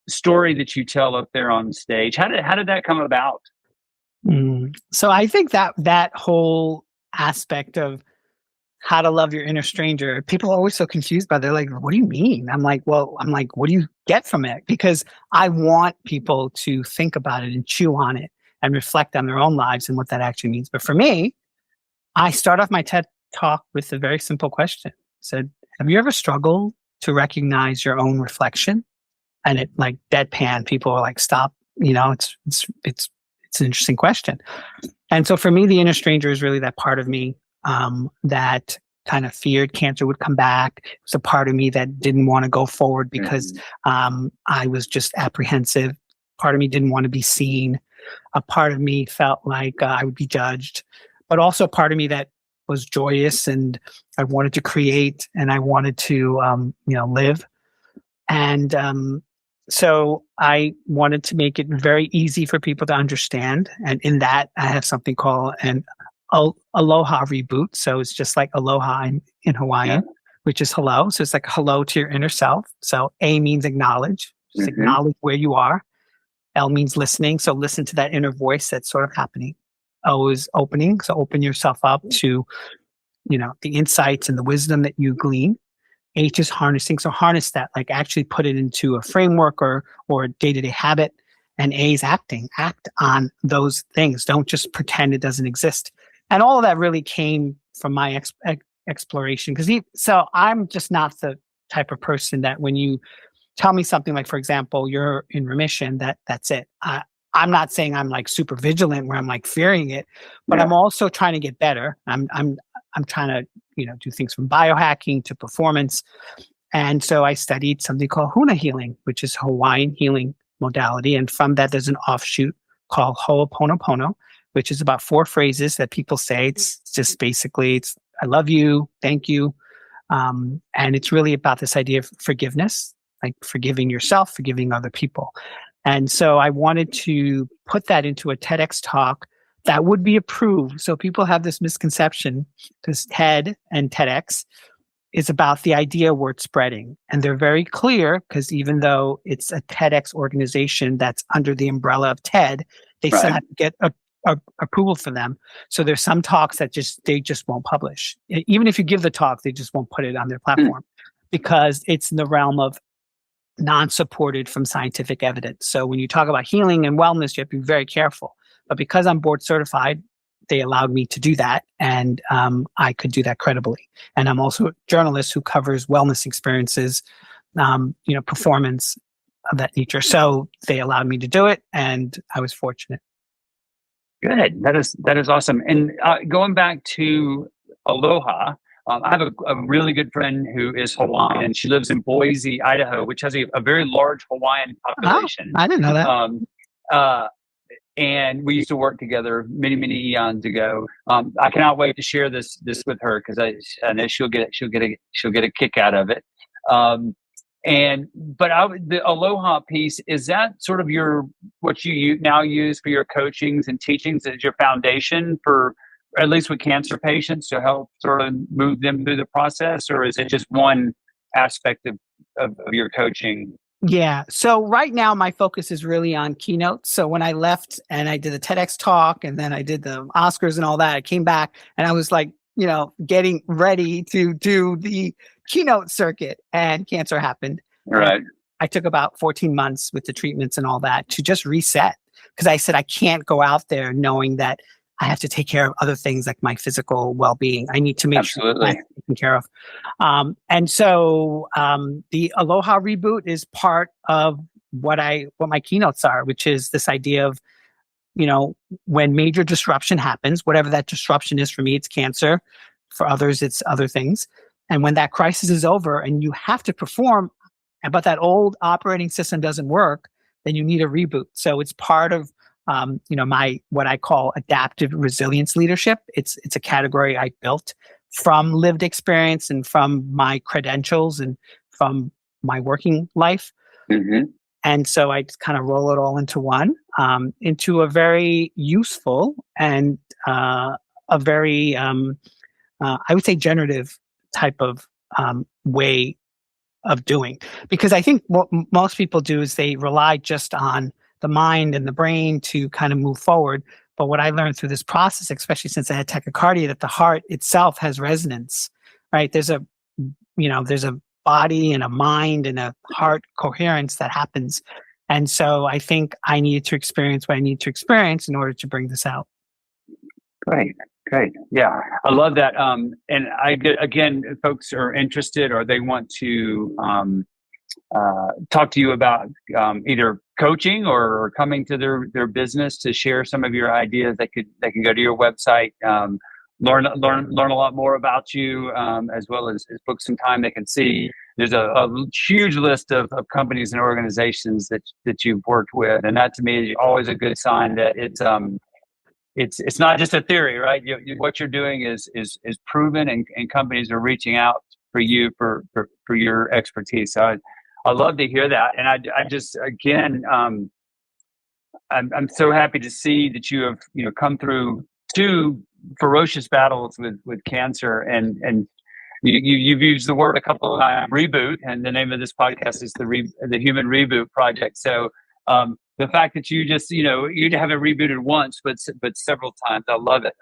story that you tell up there on stage. How did that come about? So I think that whole aspect of how to love your inner stranger, people are always so confused by it. They're like, what do you mean? I'm like, what do you get from it? Because I want people to think about it and chew on it and reflect on their own lives and what that actually means. But for me, I start off my TED Talk with a very simple question. I said, have you ever struggled to recognize your own reflection? And it like deadpan, people are like, stop, it's an interesting question. And so for me, the inner stranger is really that part of me that kind of feared cancer would come back. It was a part of me that didn't want to go forward because I was just apprehensive. Part of me didn't want to be seen. A part of me felt like I would be judged, but also a part of me that was joyous and I wanted to create and I wanted to, live. And so I wanted to make it very easy for people to understand. And in that, I have something called an Aloha Reboot. So it's just like aloha in Hawaiian, which is hello. So it's like hello to your inner self. So A means acknowledge, just acknowledge where you are. L means listening. So listen to that inner voice that's sort of happening. O is opening. So open yourself up to, the insights and the wisdom that you glean. H is harnessing. So harness that, like actually put it into a framework or a day-to-day habit. And A is acting. Act on those things. Don't just pretend it doesn't exist. And all of that really came from my exploration. So I'm just not the type of person that when you tell me something like, for example, you're in remission, that's it. I'm not saying I'm like super vigilant where I'm like fearing it, but I'm also trying to get better. I'm trying to, do things from biohacking to performance. And so I studied something called Huna healing, which is Hawaiian healing modality. And from that, there's an offshoot called Ho'oponopono, which is about 4 phrases that people say. It's just basically, I love you, thank you. And it's really about this idea of forgiveness, like forgiving yourself, forgiving other people. And so I wanted to put that into a TEDx talk that would be approved. So people have this misconception because TED and TEDx is about the idea word spreading. And they're very clear because even though it's a TEDx organization that's under the umbrella of TED, they still have to get approval for them. So there's some talks that they just won't publish. Even if you give the talk, they just won't put it on their platform because it's in the realm of non-supported from scientific evidence. So when you talk about healing and wellness, you have to be very careful. But because I'm board certified, they allowed me to do that, and I could do that credibly. And I'm also a journalist who covers wellness experiences, performance of that nature. So they allowed me to do it, and I was fortunate. Good. That is awesome. And going back to Aloha, I have a really good friend who is Hawaiian. She lives in Boise, Idaho, which has a very large Hawaiian population. Oh, I didn't know that. And we used to work together many, many eons ago. I cannot wait to share this with her because I know she'll get a kick out of it. The Aloha piece, is that sort of what you now use for your coachings and teachings as your foundation for, at least with cancer patients, to help sort of move them through the process, or is it just one aspect of your coaching? Yeah. So right now my focus is really on keynotes. So when I left and I did the TEDx talk and then I did the Oscars and all that, I came back and I was like, getting ready to do the keynote circuit, and cancer happened. Right. I took about 14 months with the treatments and all that to just reset, because I said I can't go out there knowing that I have to take care of other things like my physical well-being. I need to make sure I'm taken care of. And so the Aloha Reboot is part of what my keynotes are, which is this idea of, when major disruption happens, whatever that disruption is. For me, it's cancer. For others, it's other things. And when that crisis is over and you have to perform, but that old operating system doesn't work, then you need a reboot. So it's part of what I call adaptive resilience leadership. It's a category I built from lived experience and from my credentials and from my working life. Mm-hmm. And so I just kind of roll it all into one, into a very useful and a very, I would say, generative type of way of doing. Because I think what most people do is they rely just on the mind and the brain to kind of move forward. But what I learned through this process, especially since I had tachycardia, that the heart itself has resonance, right? There's a body and a mind and a heart coherence that happens. And so I think I needed to experience what I need to experience in order to bring this out. Great. Yeah, I love that. And I get, again, if folks are interested or they want to talk to you about either coaching or coming to their business to share some of your ideas, they can go to your website, learn a lot more about you, as well as book some time. They can see there's a huge list of companies and organizations that you've worked with, and that to me is always a good sign that it's not just a theory, right? What you're doing is proven, and companies are reaching out for you for your expertise. So I love to hear that, and I just, again, I'm so happy to see that you have come through 2 ferocious battles with cancer, and you've used the word a couple of times, reboot, and the name of this podcast is the Human Reboot Project. So the fact that you just you haven't rebooted once, but several times, I love it.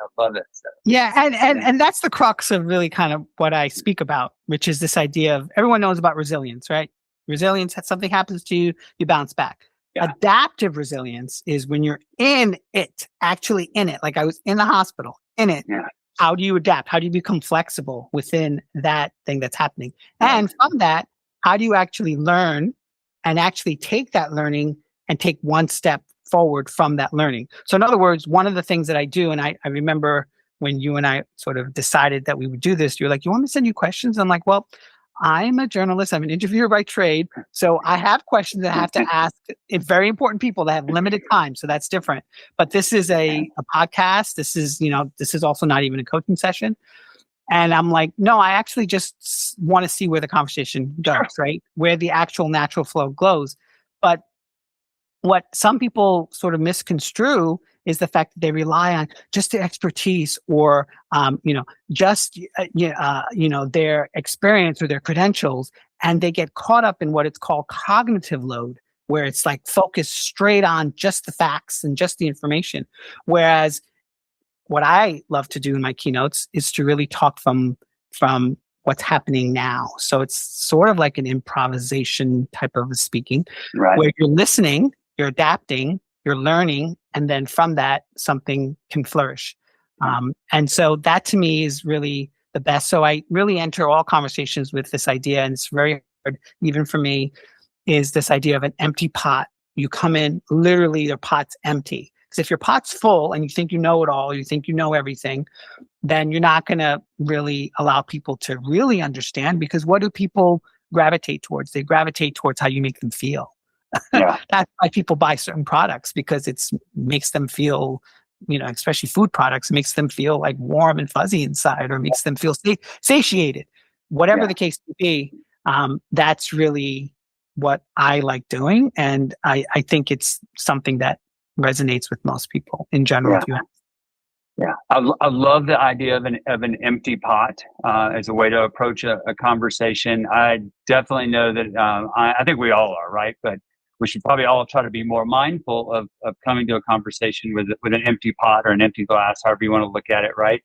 So, yeah, and that's the crux of really kind of what I speak about, which is this idea of, everyone knows about resilience, right? Resilience, something happens to you, you bounce back. Yeah. Adaptive resilience is when you're in it, actually in it. Like I was in the hospital, in it. Yeah. How do you adapt? How do you become flexible within that thing that's happening? And from that, how do you actually learn and actually take that learning and take one step forward from that learning? So in other words, one of the things that I do, and I remember when you and I sort of decided that we would do this, you're like, you want me to send you questions? I'm like, well, I'm a journalist. I'm an interviewer by trade. So I have questions that I have to ask very important people that have limited time. So that's different. But this is a podcast. This is also not even a coaching session. And I'm like, no, I actually just want to see where the conversation goes, right? Where the actual natural flow goes. But what some people sort of misconstrue is the fact that they rely on just their expertise or, their experience or their credentials, and they get caught up in what it's called cognitive load, where it's like focused straight on just the facts and just the information. Whereas what I love to do in my keynotes is to really talk from what's happening now. So it's sort of like an improvisation type of speaking, right, where you're listening, you're adapting, you're learning, and then from that, something can flourish. And so that to me is really the best. So I really enter all conversations with this idea, and it's very hard, even for me, is this idea of an empty pot. You come in, literally your pot's empty. Because if your pot's full and you think you know it all, you think you know everything, then you're not going to really allow people to really understand, because what do people gravitate towards? They gravitate towards how you make them feel. Yeah. That's why people buy certain products, because it makes them feel, especially food products, it makes them feel like warm and fuzzy inside, or makes them feel satiated. Whatever the case may be, that's really what I like doing. And I think it's something that resonates with most people in general. Yeah, I love the idea of an empty pot as a way to approach a conversation. I definitely know that I think we all are, right? But we should probably all try to be more mindful of coming to a conversation with an empty pot or an empty glass, however you want to look at it, right?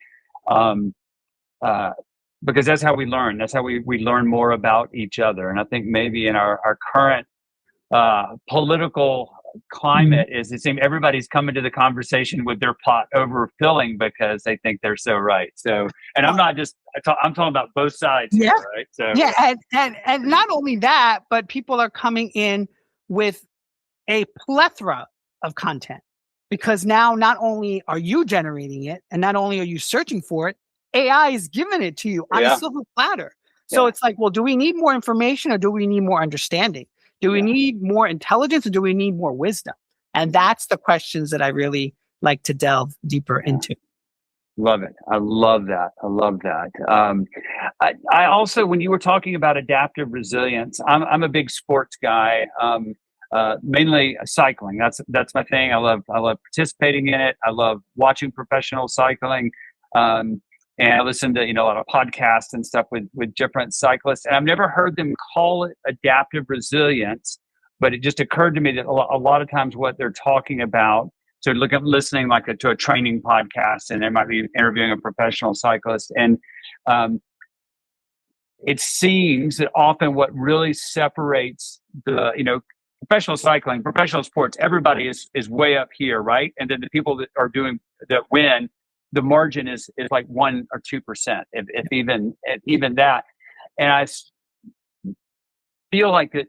Because that's how we learn. That's how we learn more about each other. And I think maybe in our current political climate is it seems everybody's coming to the conversation with their pot overfilling because they think they're so right. So, and I'm not just I'm talking about both sides here, right? So and not only that, but people are coming in with a plethora of content, because now not only are you generating it, and not only are you searching for it, AI is giving it to you on a silver platter. So it's like, well, do we need more information, or do we need more understanding? Do we need more intelligence, or do we need more wisdom? And that's the questions that I really like to delve deeper into. Love it. I love that. I love that. I also, when you were talking about adaptive resilience, I'm a big sports guy. Mainly cycling. That's my thing. I love participating in it. I love watching professional cycling. And I listen to a lot of podcasts and stuff with different cyclists. And I've never heard them call it adaptive resilience, but it just occurred to me that a lot of times what they're talking about. So listening to a training podcast, and they might be interviewing a professional cyclist, and it seems that often what really separates the professional cycling, professional sports, everybody is way up here, right? And then the people that win, the margin is like 1 or 2%, if even that. And I feel like that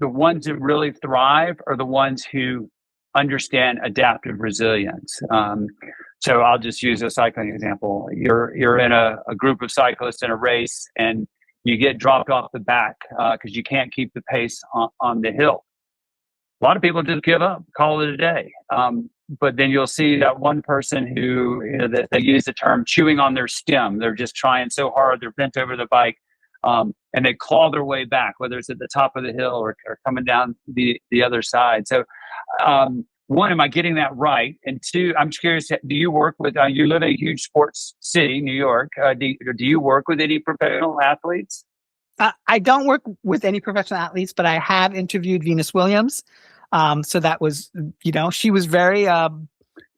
the ones that really thrive are the ones who understand adaptive resilience. So I'll just use a cycling example. You're in a group of cyclists in a race, and you get dropped off the back because you can't keep the pace on the hill. A lot of people just give up, call it a day. But then you'll see that one person who they use the term chewing on their stem. They're just trying so hard. They're bent over the bike, and they claw their way back, whether it's at the top of the hill or coming down the other side. So, one, am I getting that right? And two, I'm curious, do you work with, you live in a huge sports city, New York. Do you work with any professional athletes? I don't work with any professional athletes, but I have interviewed Venus Williams. So that was, she was very,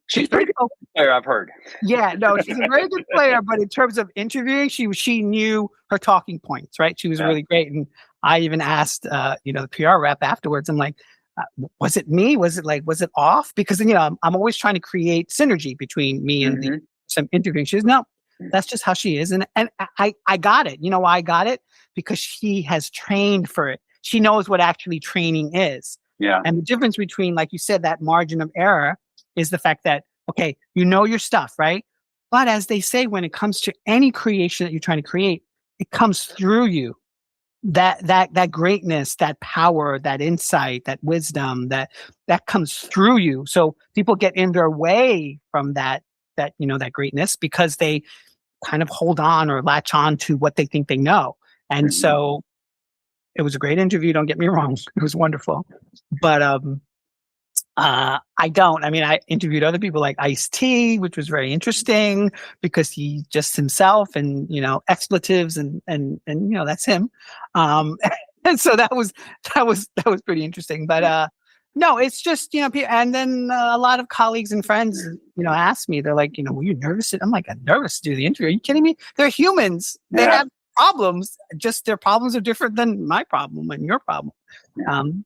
she's a pretty good player, I've heard. Yeah, no, she's a very good player, but in terms of interviewing, she knew her talking points, right? She was really great. And I even asked, the PR rep afterwards, I'm like, was it me? Was it off? Because, I'm always trying to create synergy between me and some interviewing. She says, no, that's just how she is. And I got it. You know why I got it? Because she has trained for it. She knows what actually training is. Yeah. And the difference between, like you said, that margin of error is the fact that, okay, you know your stuff, right? But as they say, when it comes to any creation that you're trying to create, it comes through you. That greatness, that power, that insight, that wisdom, that comes through you. So people get in their way from that greatness because they kind of hold on or latch on to what they think they know. And so it was a great interview. Don't get me wrong. It was wonderful. But I interviewed other people like Ice-T, which was very interesting because he just himself and, expletives and that's him. And so that was pretty interesting. But no, it's just, and then a lot of colleagues and friends, asked me, they're like, were you nervous? I'm like, I'm nervous to do the interview. Are you kidding me? They're humans. They have problems, just their problems are different than my problem and your problem.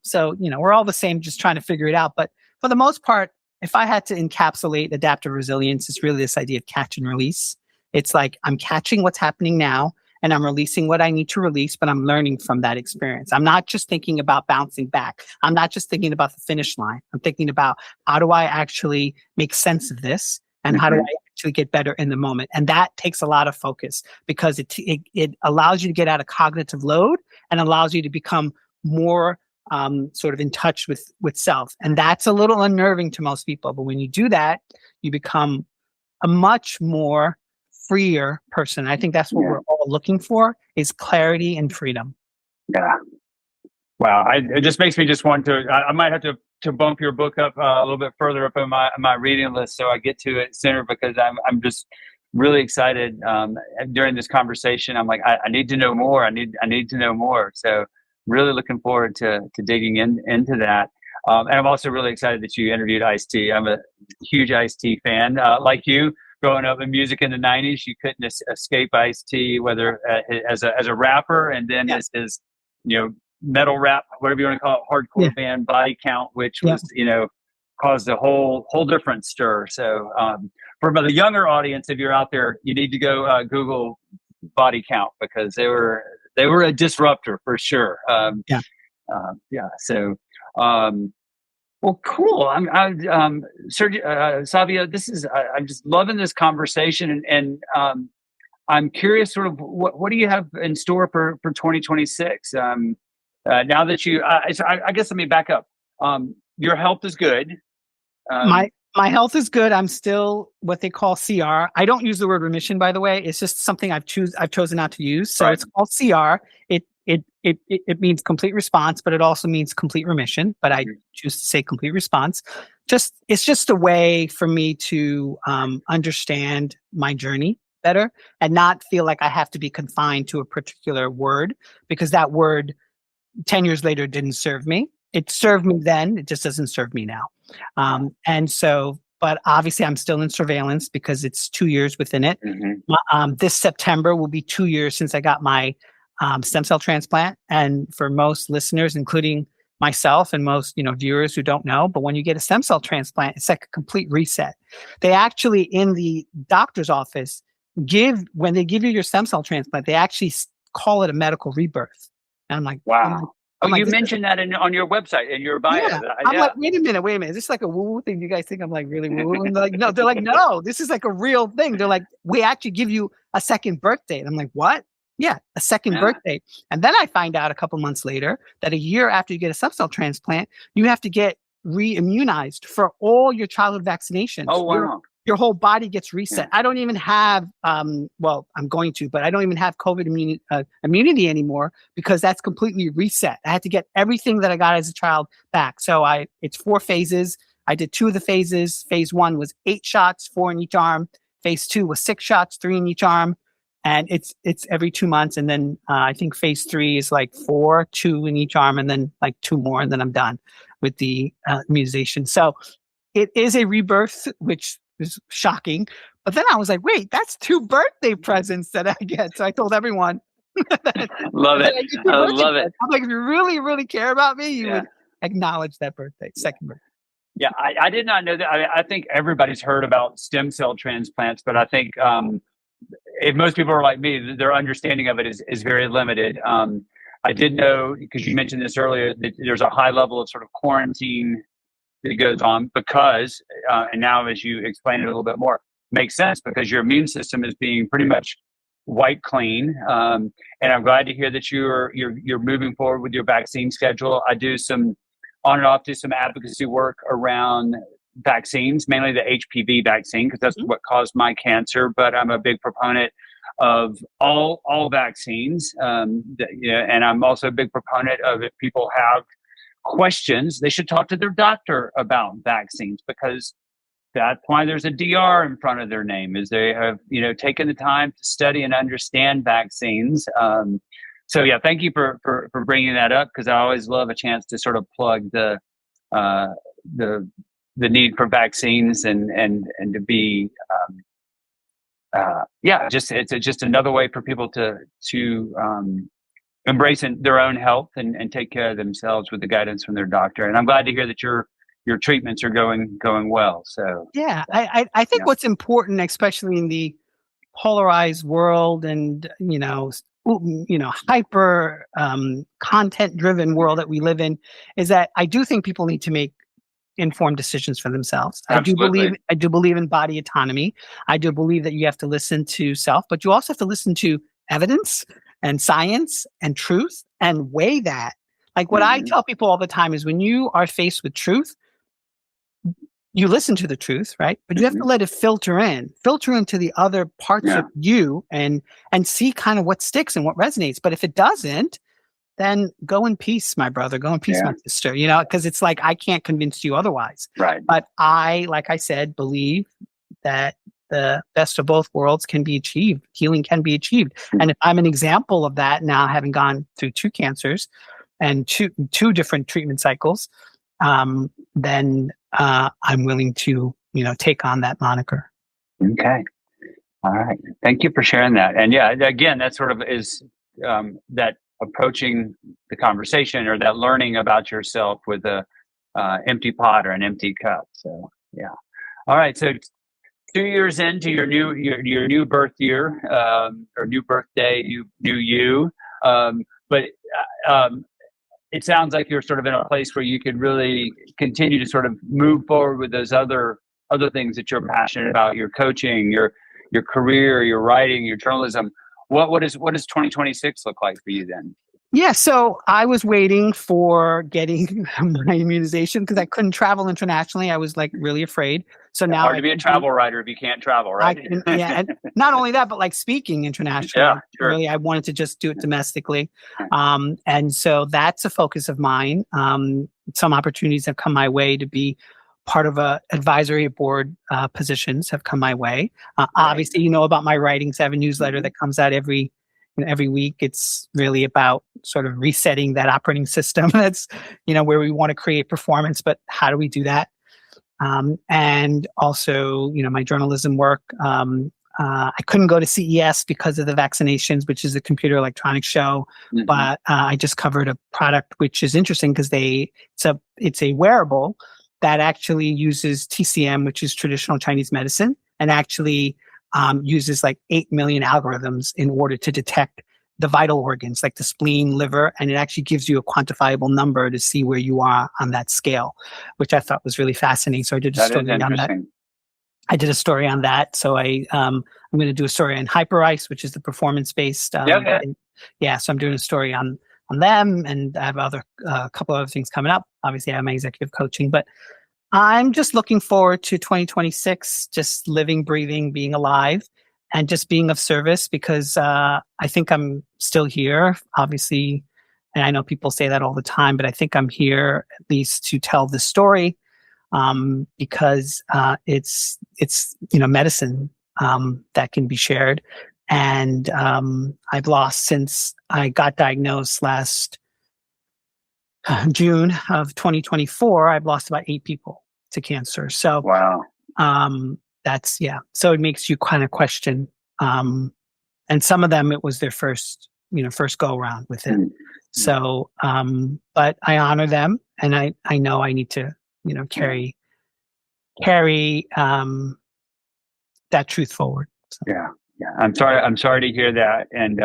So, we're all the same, just trying to figure it out. But for the most part, if I had to encapsulate adaptive resilience, it's really this idea of catch and release. It's like I'm catching what's happening now and I'm releasing what I need to release, but I'm learning from that experience. I'm not just thinking about bouncing back. I'm not just thinking about the finish line. I'm thinking about how do I actually make sense of this and how do I actually get better in the moment. And that takes a lot of focus because it allows you to get out of cognitive load and allows you to become more sort of in touch with self. And that's a little unnerving to most people. But when you do that, you become a much more freer person. I think that's what we're all looking for is clarity and freedom. Yeah. Wow. It just makes me just want to, I might have to bump your book up a little bit further up on my reading list so I get to it sooner because I'm just really excited. During this conversation, I'm like, I need to know more. I need to know more. So really looking forward to digging into that. And I'm also really excited that you interviewed Ice-T. I'm a huge Ice-T fan. Like you, growing up in music in the 90s, you couldn't escape Ice-T, whether as a rapper and then as metal rap, whatever you want to call it, hardcore band Body Count, which was, caused a whole different stir. So for the younger audience, if you're out there, you need to go Google Body Count because they were a disruptor for sure. So, well, cool. Sergio, Savio, I'm just loving this conversation, and I'm curious, sort of, what do you have in store for 2026? Now that I guess let me back up. Your health is good. My health is good. I'm still what they call CR. I don't use the word remission, by the way. It's just something I've chosen not to use. So it's called CR. It means complete response, but it also means complete remission. But I choose to say complete response. It's just a way for me to understand my journey better and not feel like I have to be confined to a particular word, because that word 10 years later didn't serve me. It served me then. It just doesn't serve me now. And so, but obviously I'm still in surveillance because it's 2 years within it. This September will be 2 years since I got my stem cell transplant. And for most listeners, including myself and most, viewers who don't know, but when you get a stem cell transplant, it's like a complete reset. They actually, in the doctor's office, when they give you your stem cell transplant, they actually call it a medical rebirth. And I'm like, wow. I'm like, you mentioned that on your website, in your bio. Yeah. I'm like, wait a minute. Is this like a woo-woo thing? You guys think I'm like really woo-woo? And they're like, no, this is like a real thing. They're like, we actually give you a second birthday. And I'm like, what? Yeah, a second birthday. And then I find out a couple months later that a year after you get a stem cell transplant, you have to get re-immunized for all your childhood vaccinations. Oh, wow. Your whole body gets reset. I don't even have, I'm going to, but I don't even have COVID immunity anymore because that's completely reset. I had to get everything that I got as a child back. So it's 4 phases. I did 2 of the phases. Phase 1 was 8 shots, 4 in each arm. Phase 2 was 6 shots, 3 in each arm. And it's every 2 months. And then I think phase 3 is like 4, 2 in each arm, and then like 2 more. And then I'm done with the immunization. So it is a rebirth, which is shocking. But then I was like, wait, that's 2 birthday presents that I get. So I told everyone. Love it. I love it. I'm like, if you really, really care about me, you would acknowledge that birthday, second birthday. Yeah, I did not know that. I think everybody's heard about stem cell transplants, but I think if most people are like me, their understanding of it is very limited. I did know, because you mentioned this earlier, that there's a high level of sort of quarantine that goes on because, and now as you explain it a little bit more, makes sense because your immune system is being pretty much wiped clean. And I'm glad to hear that you're moving forward with your vaccine schedule. I do some on and off, do some advocacy work around vaccines, mainly the HPV vaccine, because that's what caused my cancer. But I'm a big proponent of all vaccines, and I'm also a big proponent of, if people have questions, they should talk to their doctor about vaccines, because that's why there's a DR in front of their name, is they have taken the time to study and understand vaccines. So yeah, thank you for bringing that up, because I always love a chance to sort of plug the need for vaccines and to be it's just another way for people to embrace their own health and take care of themselves with the guidance from their doctor. And I'm glad to hear that your treatments are going well. So yeah, I think what's important, especially in the polarized world and hyper content driven world that we live in, is that I do think people need to make informed decisions for themselves. Absolutely. I do believe in body autonomy. I do believe that you have to listen to self, but you also have to listen to evidence and science and truth and weigh that. Like what I tell people all the time is, when you are faced with truth, you listen to the truth, right? But you have to let it filter into the other parts of you and see kind of what sticks and what resonates. But if it doesn't, then go in peace, my brother. Go in peace, my sister. Because it's like, I can't convince you otherwise. Right. But I, like I said, believe that the best of both worlds can be achieved. Healing can be achieved. And if I'm an example of that now, having gone through 2 cancers and two different treatment cycles, then I'm willing to, take on that moniker. Okay. All right. Thank you for sharing that. And yeah, again, that sort of is that approaching the conversation, or that learning about yourself with a empty pot or an empty cup. So yeah. All right. So 2 years into your new birth year, or new birthday, new you. But it sounds like you're sort of in a place where you could really continue to sort of move forward with those other things that you're passionate about: your coaching, your career, your writing, your journalism. What does 2026 look like for you then? Yeah, so I was waiting for getting my immunization because I couldn't travel internationally. I was like really afraid. So now Hard to be a travel writer if you can't travel, I right? can, yeah, and not only that, but like speaking internationally. Yeah, sure. Really, I wanted to just do it domestically, and so that's a focus of mine. Some opportunities have come my way to be part of a advisory board positions have come my way. Obviously, you know about my writings. I have a newsletter that comes out every week. It's really about sort of resetting that operating system. That's where we want to create performance, but how do we do that? And also, my journalism work. I couldn't go to CES because of the vaccinations, which is a computer electronics show. But I just covered a product which is interesting because it's a wearable that actually uses TCM, which is traditional Chinese medicine, and actually uses like 8 million algorithms in order to detect the vital organs like the spleen, liver, and it actually gives you a quantifiable number to see where you are on that scale, which I thought was really fascinating. So I did a story on that. So I'm going to do a story on HyperIce, which is the performance-based. So I'm doing a story on them, and I have a couple of other things coming up. Obviously, I have my executive coaching, but I'm just looking forward to 2026, just living, breathing, being alive, and just being of service because I think I'm still here, obviously. And I know people say that all the time, but I think I'm here at least to tell the story because it's medicine that can be shared. And I've lost since I got diagnosed last June of 2024, I've lost about 8 people to cancer. So, wow. So it makes you kind of question. And some of them, it was their first go around with it. So, but I honor them, and I know I need to, carry that truth forward. So. Yeah. I'm sorry to hear that. And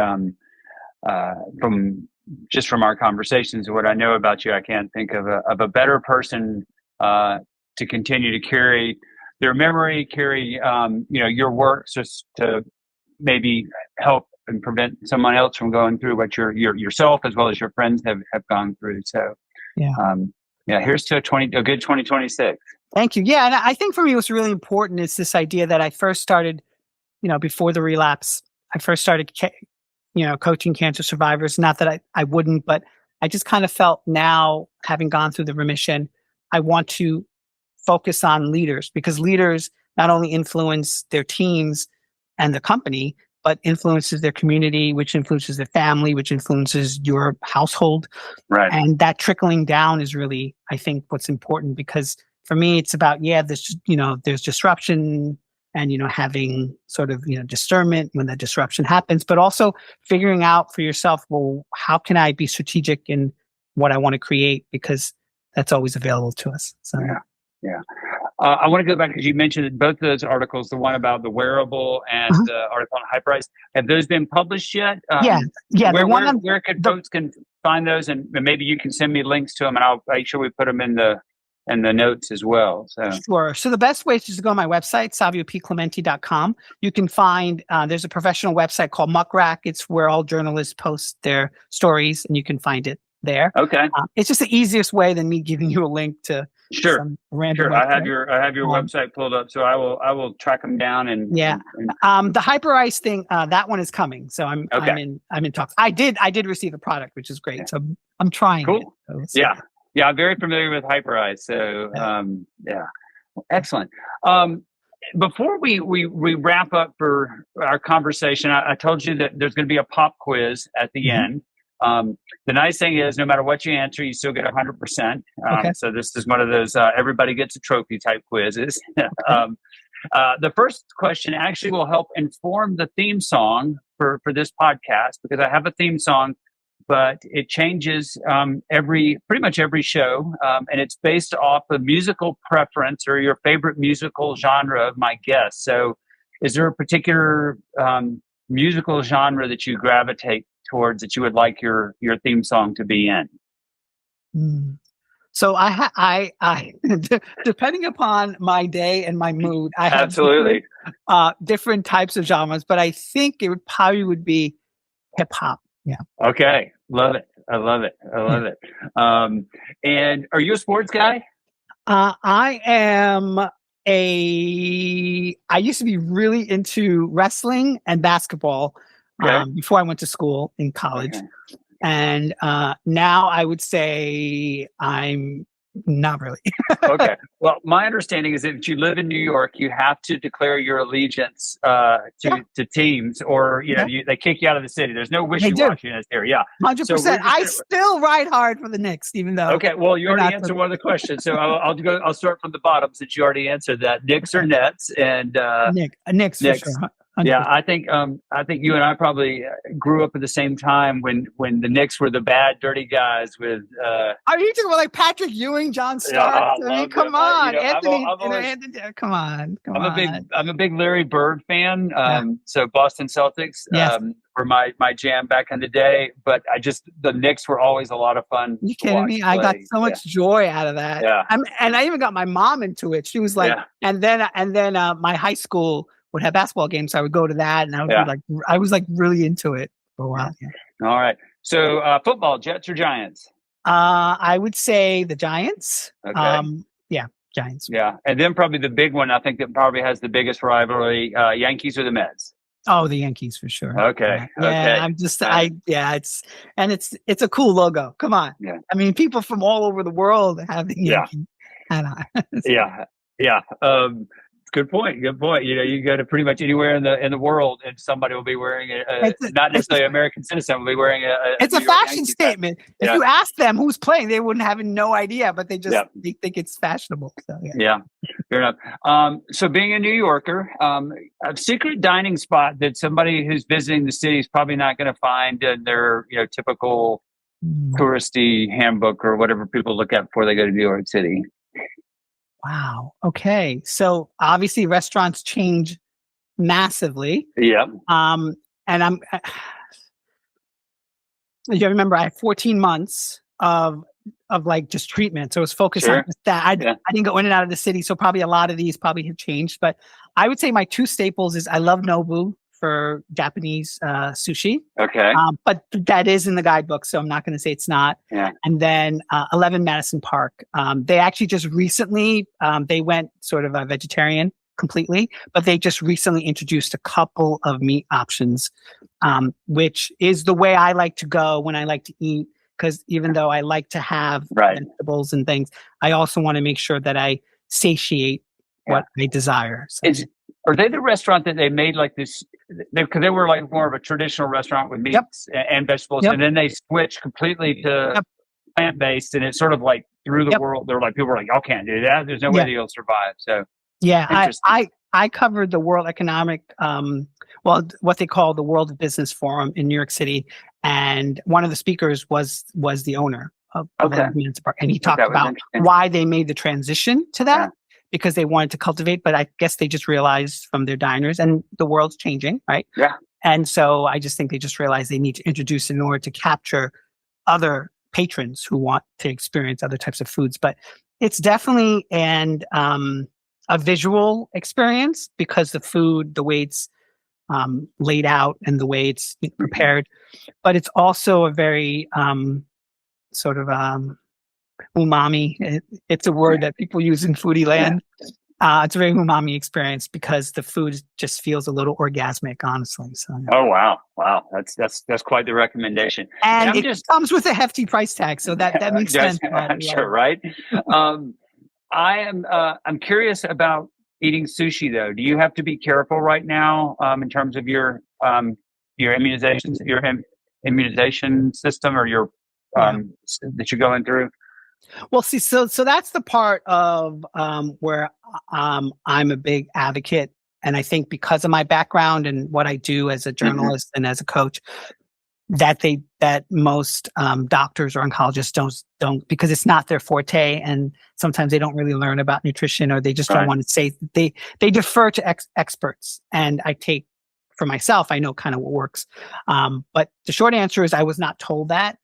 from our conversations and what I know about you, I can't think of a better person to continue to carry their memory, carry your work, just to maybe help and prevent someone else from going through what yourself as well as your friends have gone through. So here's to a good 2026. Thank you. Yeah, and I think for me what's really important is this idea that I first started, before the relapse, I first started coaching cancer survivors. Not that I wouldn't, but I just kind of felt now, having gone through the remission, I want to focus on leaders, because leaders not only influence their teams and the company, but influences their community, which influences their family, which influences your household. Right. And that trickling down is really, I think, what's important, because for me, it's about, there's disruption and, having sort of, discernment when that disruption happens, but also figuring out for yourself, well, how can I be strategic in what I want to create? Because that's always available to us. So, yeah. I want to go back because you mentioned both of those articles, the one about the wearable and the article on HyperIce. Have those been published yet? Yeah. Where folks can find those, and maybe you can send me links to them, and I'll make sure we put them in the notes as well. So sure. So the best way is just to go on my website, saviopclemente.com. You can find there's a professional website called Muckrack. It's where all journalists post their stories, and you can find it there. Okay. It's just the easiest way than me giving you a link to some random. Sure. I have your website pulled up, so I will track them down and the HyperIce thing, that one is coming. So I'm in talks. I did receive a product, which is great. Yeah. So I'm trying. Cool. It. So, Yeah, I'm very familiar with HyperIce. So excellent. Before we wrap up for our conversation, I told you that there's going to be a pop quiz at the end. The nice thing is, no matter what you answer, you still get 100%. So this is one of those everybody gets a trophy type quizzes. The first question actually will help inform the theme song for this podcast, because I have a theme song, but it changes pretty much every show, and it's based off of musical preference or your favorite musical genre of my guests. So is there a particular musical genre that you gravitate towards, that you would like your theme song to be in? So I depending upon my day and my mood, I have absolutely different types of genres, but I think it would be hip hop. Yeah. Okay. Love it. I love it. I love it. And are you a sports guy? I am I used to be really into wrestling and basketball before I went to school in college. Okay. And now I would say I'm not really. Okay. Well, my understanding is that if you live in New York, you have to declare your allegiance to teams, or they kick you out of the city. There's no wishy-washiness here. Yeah, 100%. I still ride hard for the Knicks, even though. Okay. Well, you already answered one of the questions, so I'll start from the bottom since you already answered that. Knicks or Nets, and Knicks for sure. 100%. Yeah, I think you and I probably grew up at the same time when the Knicks were the bad, dirty guys with. Are you talking about like Patrick Ewing, John Starks? I mean, come on, Anthony. Come on. I'm a big Larry Bird fan. So Boston Celtics were my jam back in the day. But the Knicks were always a lot of fun. You kidding me? I got so much joy out of that. Yeah. And I even got my mom into it. She was like, and then my high school would have basketball games, so I would go to that, and I would be I was like really into it for a while. Yeah. All right. So football, Jets or Giants? I would say the Giants. Okay. Giants. Yeah, and then probably the big one, I think that probably has the biggest rivalry: Yankees or the Mets. Oh, the Yankees for sure. Okay. Yeah, it's a cool logo. Come on. Yeah. I mean, people from all over the world have the Yankees hat on. Yeah. Good point. You go to pretty much anywhere in the world, and somebody will be wearing not necessarily an American citizen, will be wearing it's a fashion statement. If you ask them who's playing, they wouldn't have no idea, but they just they think it's fashionable. So, yeah, fair enough. So being a New Yorker, a secret dining spot that somebody who's visiting the city is probably not going to find in their typical touristy handbook or whatever people look at before they go to New York City. Wow. Okay. So obviously restaurants change massively. Yeah. And you remember I had 14 months of like just treatment. So it was focused on just that. I didn't go in and out of the city. So probably a lot of these probably have changed, but I would say my two staples is I love Nobu for Japanese sushi. Okay. But that is in the guidebook, so I'm not going to say it's not. Yeah. And then 11 Madison Park. They actually just recently, they went sort of a vegetarian completely, but they just recently introduced a couple of meat options, which is the way I like to go when I like to eat. Because even though I like to have vegetables and things, I also want to make sure that I satiate what I desire. So. Are they the restaurant that they made like this? Because they were like more of a traditional restaurant with meats and vegetables, and then they switched completely to plant-based, and it sort of like threw the world. They're like, people were like, y'all can't do that. There's no way that you'll survive. So I covered the World Economic, what they call the World Business Forum in New York City, and one of the speakers was the owner of Madison Park, and he talked about why they made the transition to that. Because they wanted to cultivate, but I guess they just realized from their diners, and the world's changing, right? Yeah. And so I just think they just realized they need to introduce in order to capture other patrons who want to experience other types of foods. But it's definitely a visual experience because the food, the way it's laid out and the way it's prepared, but it's also a very sort of umami. It's a word that people use in foodie land. It's a very umami experience because the food just feels a little orgasmic, honestly. So. Oh wow, that's quite the recommendation. And it comes with a hefty price tag, so that makes sense. I'm sure, right? I'm curious about eating sushi though. Do you have to be careful right now in terms of your immunizations, your immunization system, or your that you're going through? Well, see, so that's the part of where I'm a big advocate, and I think because of my background and what I do as a journalist and as a coach, that most doctors or oncologists don't because it's not their forte, and sometimes they don't really learn about nutrition, or they just don't want to say they defer to experts. And I take for myself, I know kind of what works, but the short answer is I was not told that.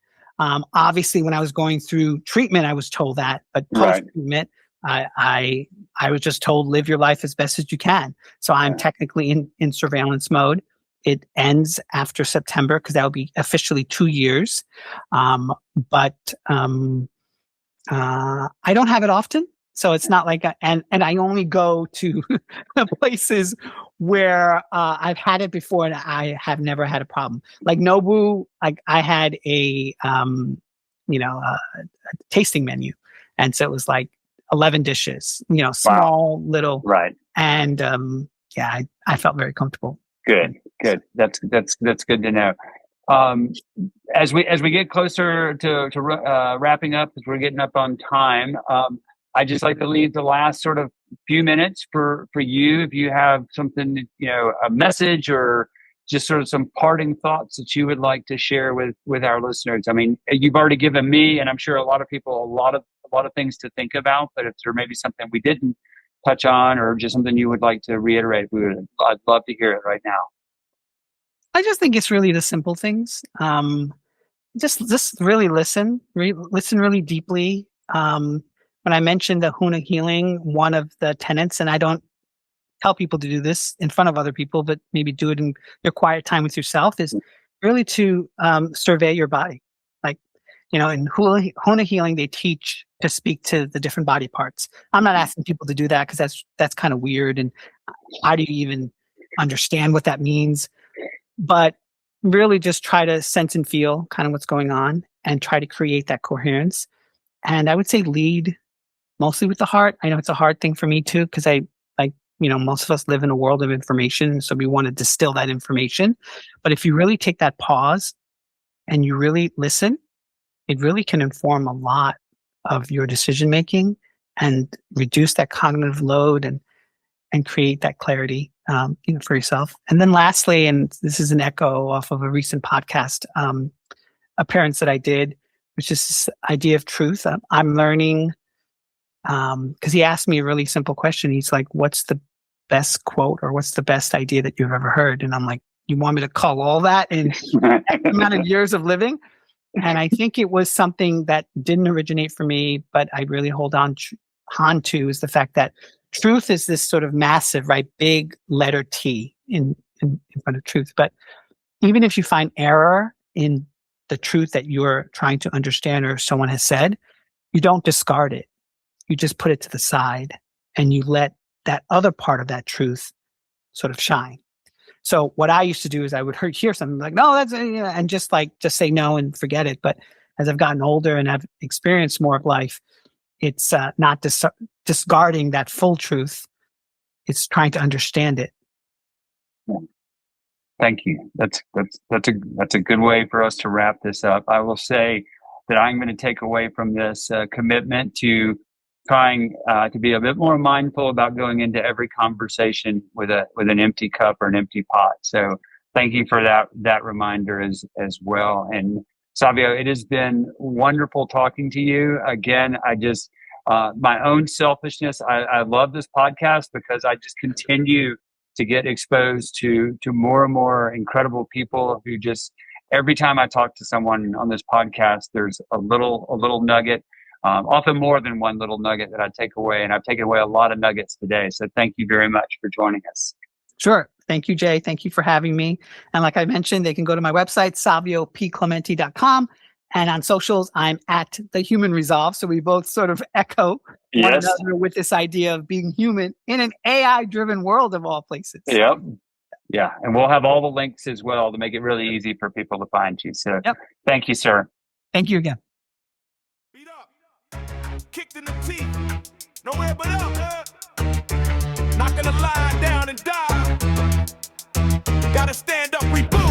Obviously, when I was going through treatment, I was told that, but post-treatment, I was just told live your life as best as you can. So I'm technically in surveillance mode. it ends after September because that will be officially 2 years. But I don't have it often. So it's not like, and I only go to places where I've had it before and I have never had a problem. Like Nobu, like I had a tasting menu. And so it was like 11 dishes, small, little. Right. And I felt very comfortable. Good. That's good to know. As we get closer to wrapping up, as we're getting up on time, I just like to leave the last sort of few minutes for you. If you have something, a message or just sort of some parting thoughts that you would like to share with our listeners. I mean, you've already given me, and I'm sure a lot of people, a lot of things to think about. But if there may be something we didn't touch on, or just something you would like to reiterate, I'd love to hear it right now. I just think it's really the simple things. Just really listen really deeply. When I mentioned the Huna healing, one of the tenets, and I don't tell people to do this in front of other people, but maybe do it in your quiet time with yourself, is really to survey your body. Like, in Huna healing, they teach to speak to the different body parts. I'm not asking people to do that because that's kind of weird. And how do you even understand what that means? But really just try to sense and feel kind of what's going on and try to create that coherence. And I would say lead mostly with the heart. I know it's a hard thing for me too, because most of us live in a world of information. So we want to distill that information. But if you really take that pause and you really listen, it really can inform a lot of your decision making and reduce that cognitive load and create that clarity for yourself. And then lastly, and this is an echo off of a recent podcast appearance that I did, which is this idea of truth. I'm learning, because he asked me a really simple question. He's like, what's the best quote or what's the best idea that you've ever heard? And I'm like, you want me to call all that in X amount of years of living? And I think it was something that didn't originate for me, but I really hold on to is the fact that truth is this sort of massive, right, big letter T in front of truth. But even if you find error in the truth that you're trying to understand or someone has said, you don't discard it. You just put it to the side and you let that other part of that truth sort of shine. So what I used to do is I would hear something like, no, that's, and just say no and forget it. But as I've gotten older and I've experienced more of life, it's not discarding that full truth. It's trying to understand it. Thank you. That's a good way for us to wrap this up. I will say that I'm going to take away from this commitment to trying to be a bit more mindful about going into every conversation with an empty cup or an empty pot. So thank you for that reminder as well. And Savio, it has been wonderful talking to you. Again, I just my own selfishness. I love this podcast because I just continue to get exposed to more and more incredible people who just every time I talk to someone on this podcast, there's a little nugget. Often more than one little nugget that I take away, and I've taken away a lot of nuggets today. So thank you very much for joining us. Sure. Thank you, Jay. Thank you for having me. And like I mentioned, they can go to my website, saviopclemente.com. And on socials, I'm at The Human Resolve. So we both sort of echo one another with this idea of being human in an AI-driven world of all places. Yep. Yeah. And we'll have all the links as well to make it really easy for people to find you. So Thank you, sir. Thank you again. Kicked in the teeth, nowhere but up. Not gonna lie down and die. Gotta stand up, reboot.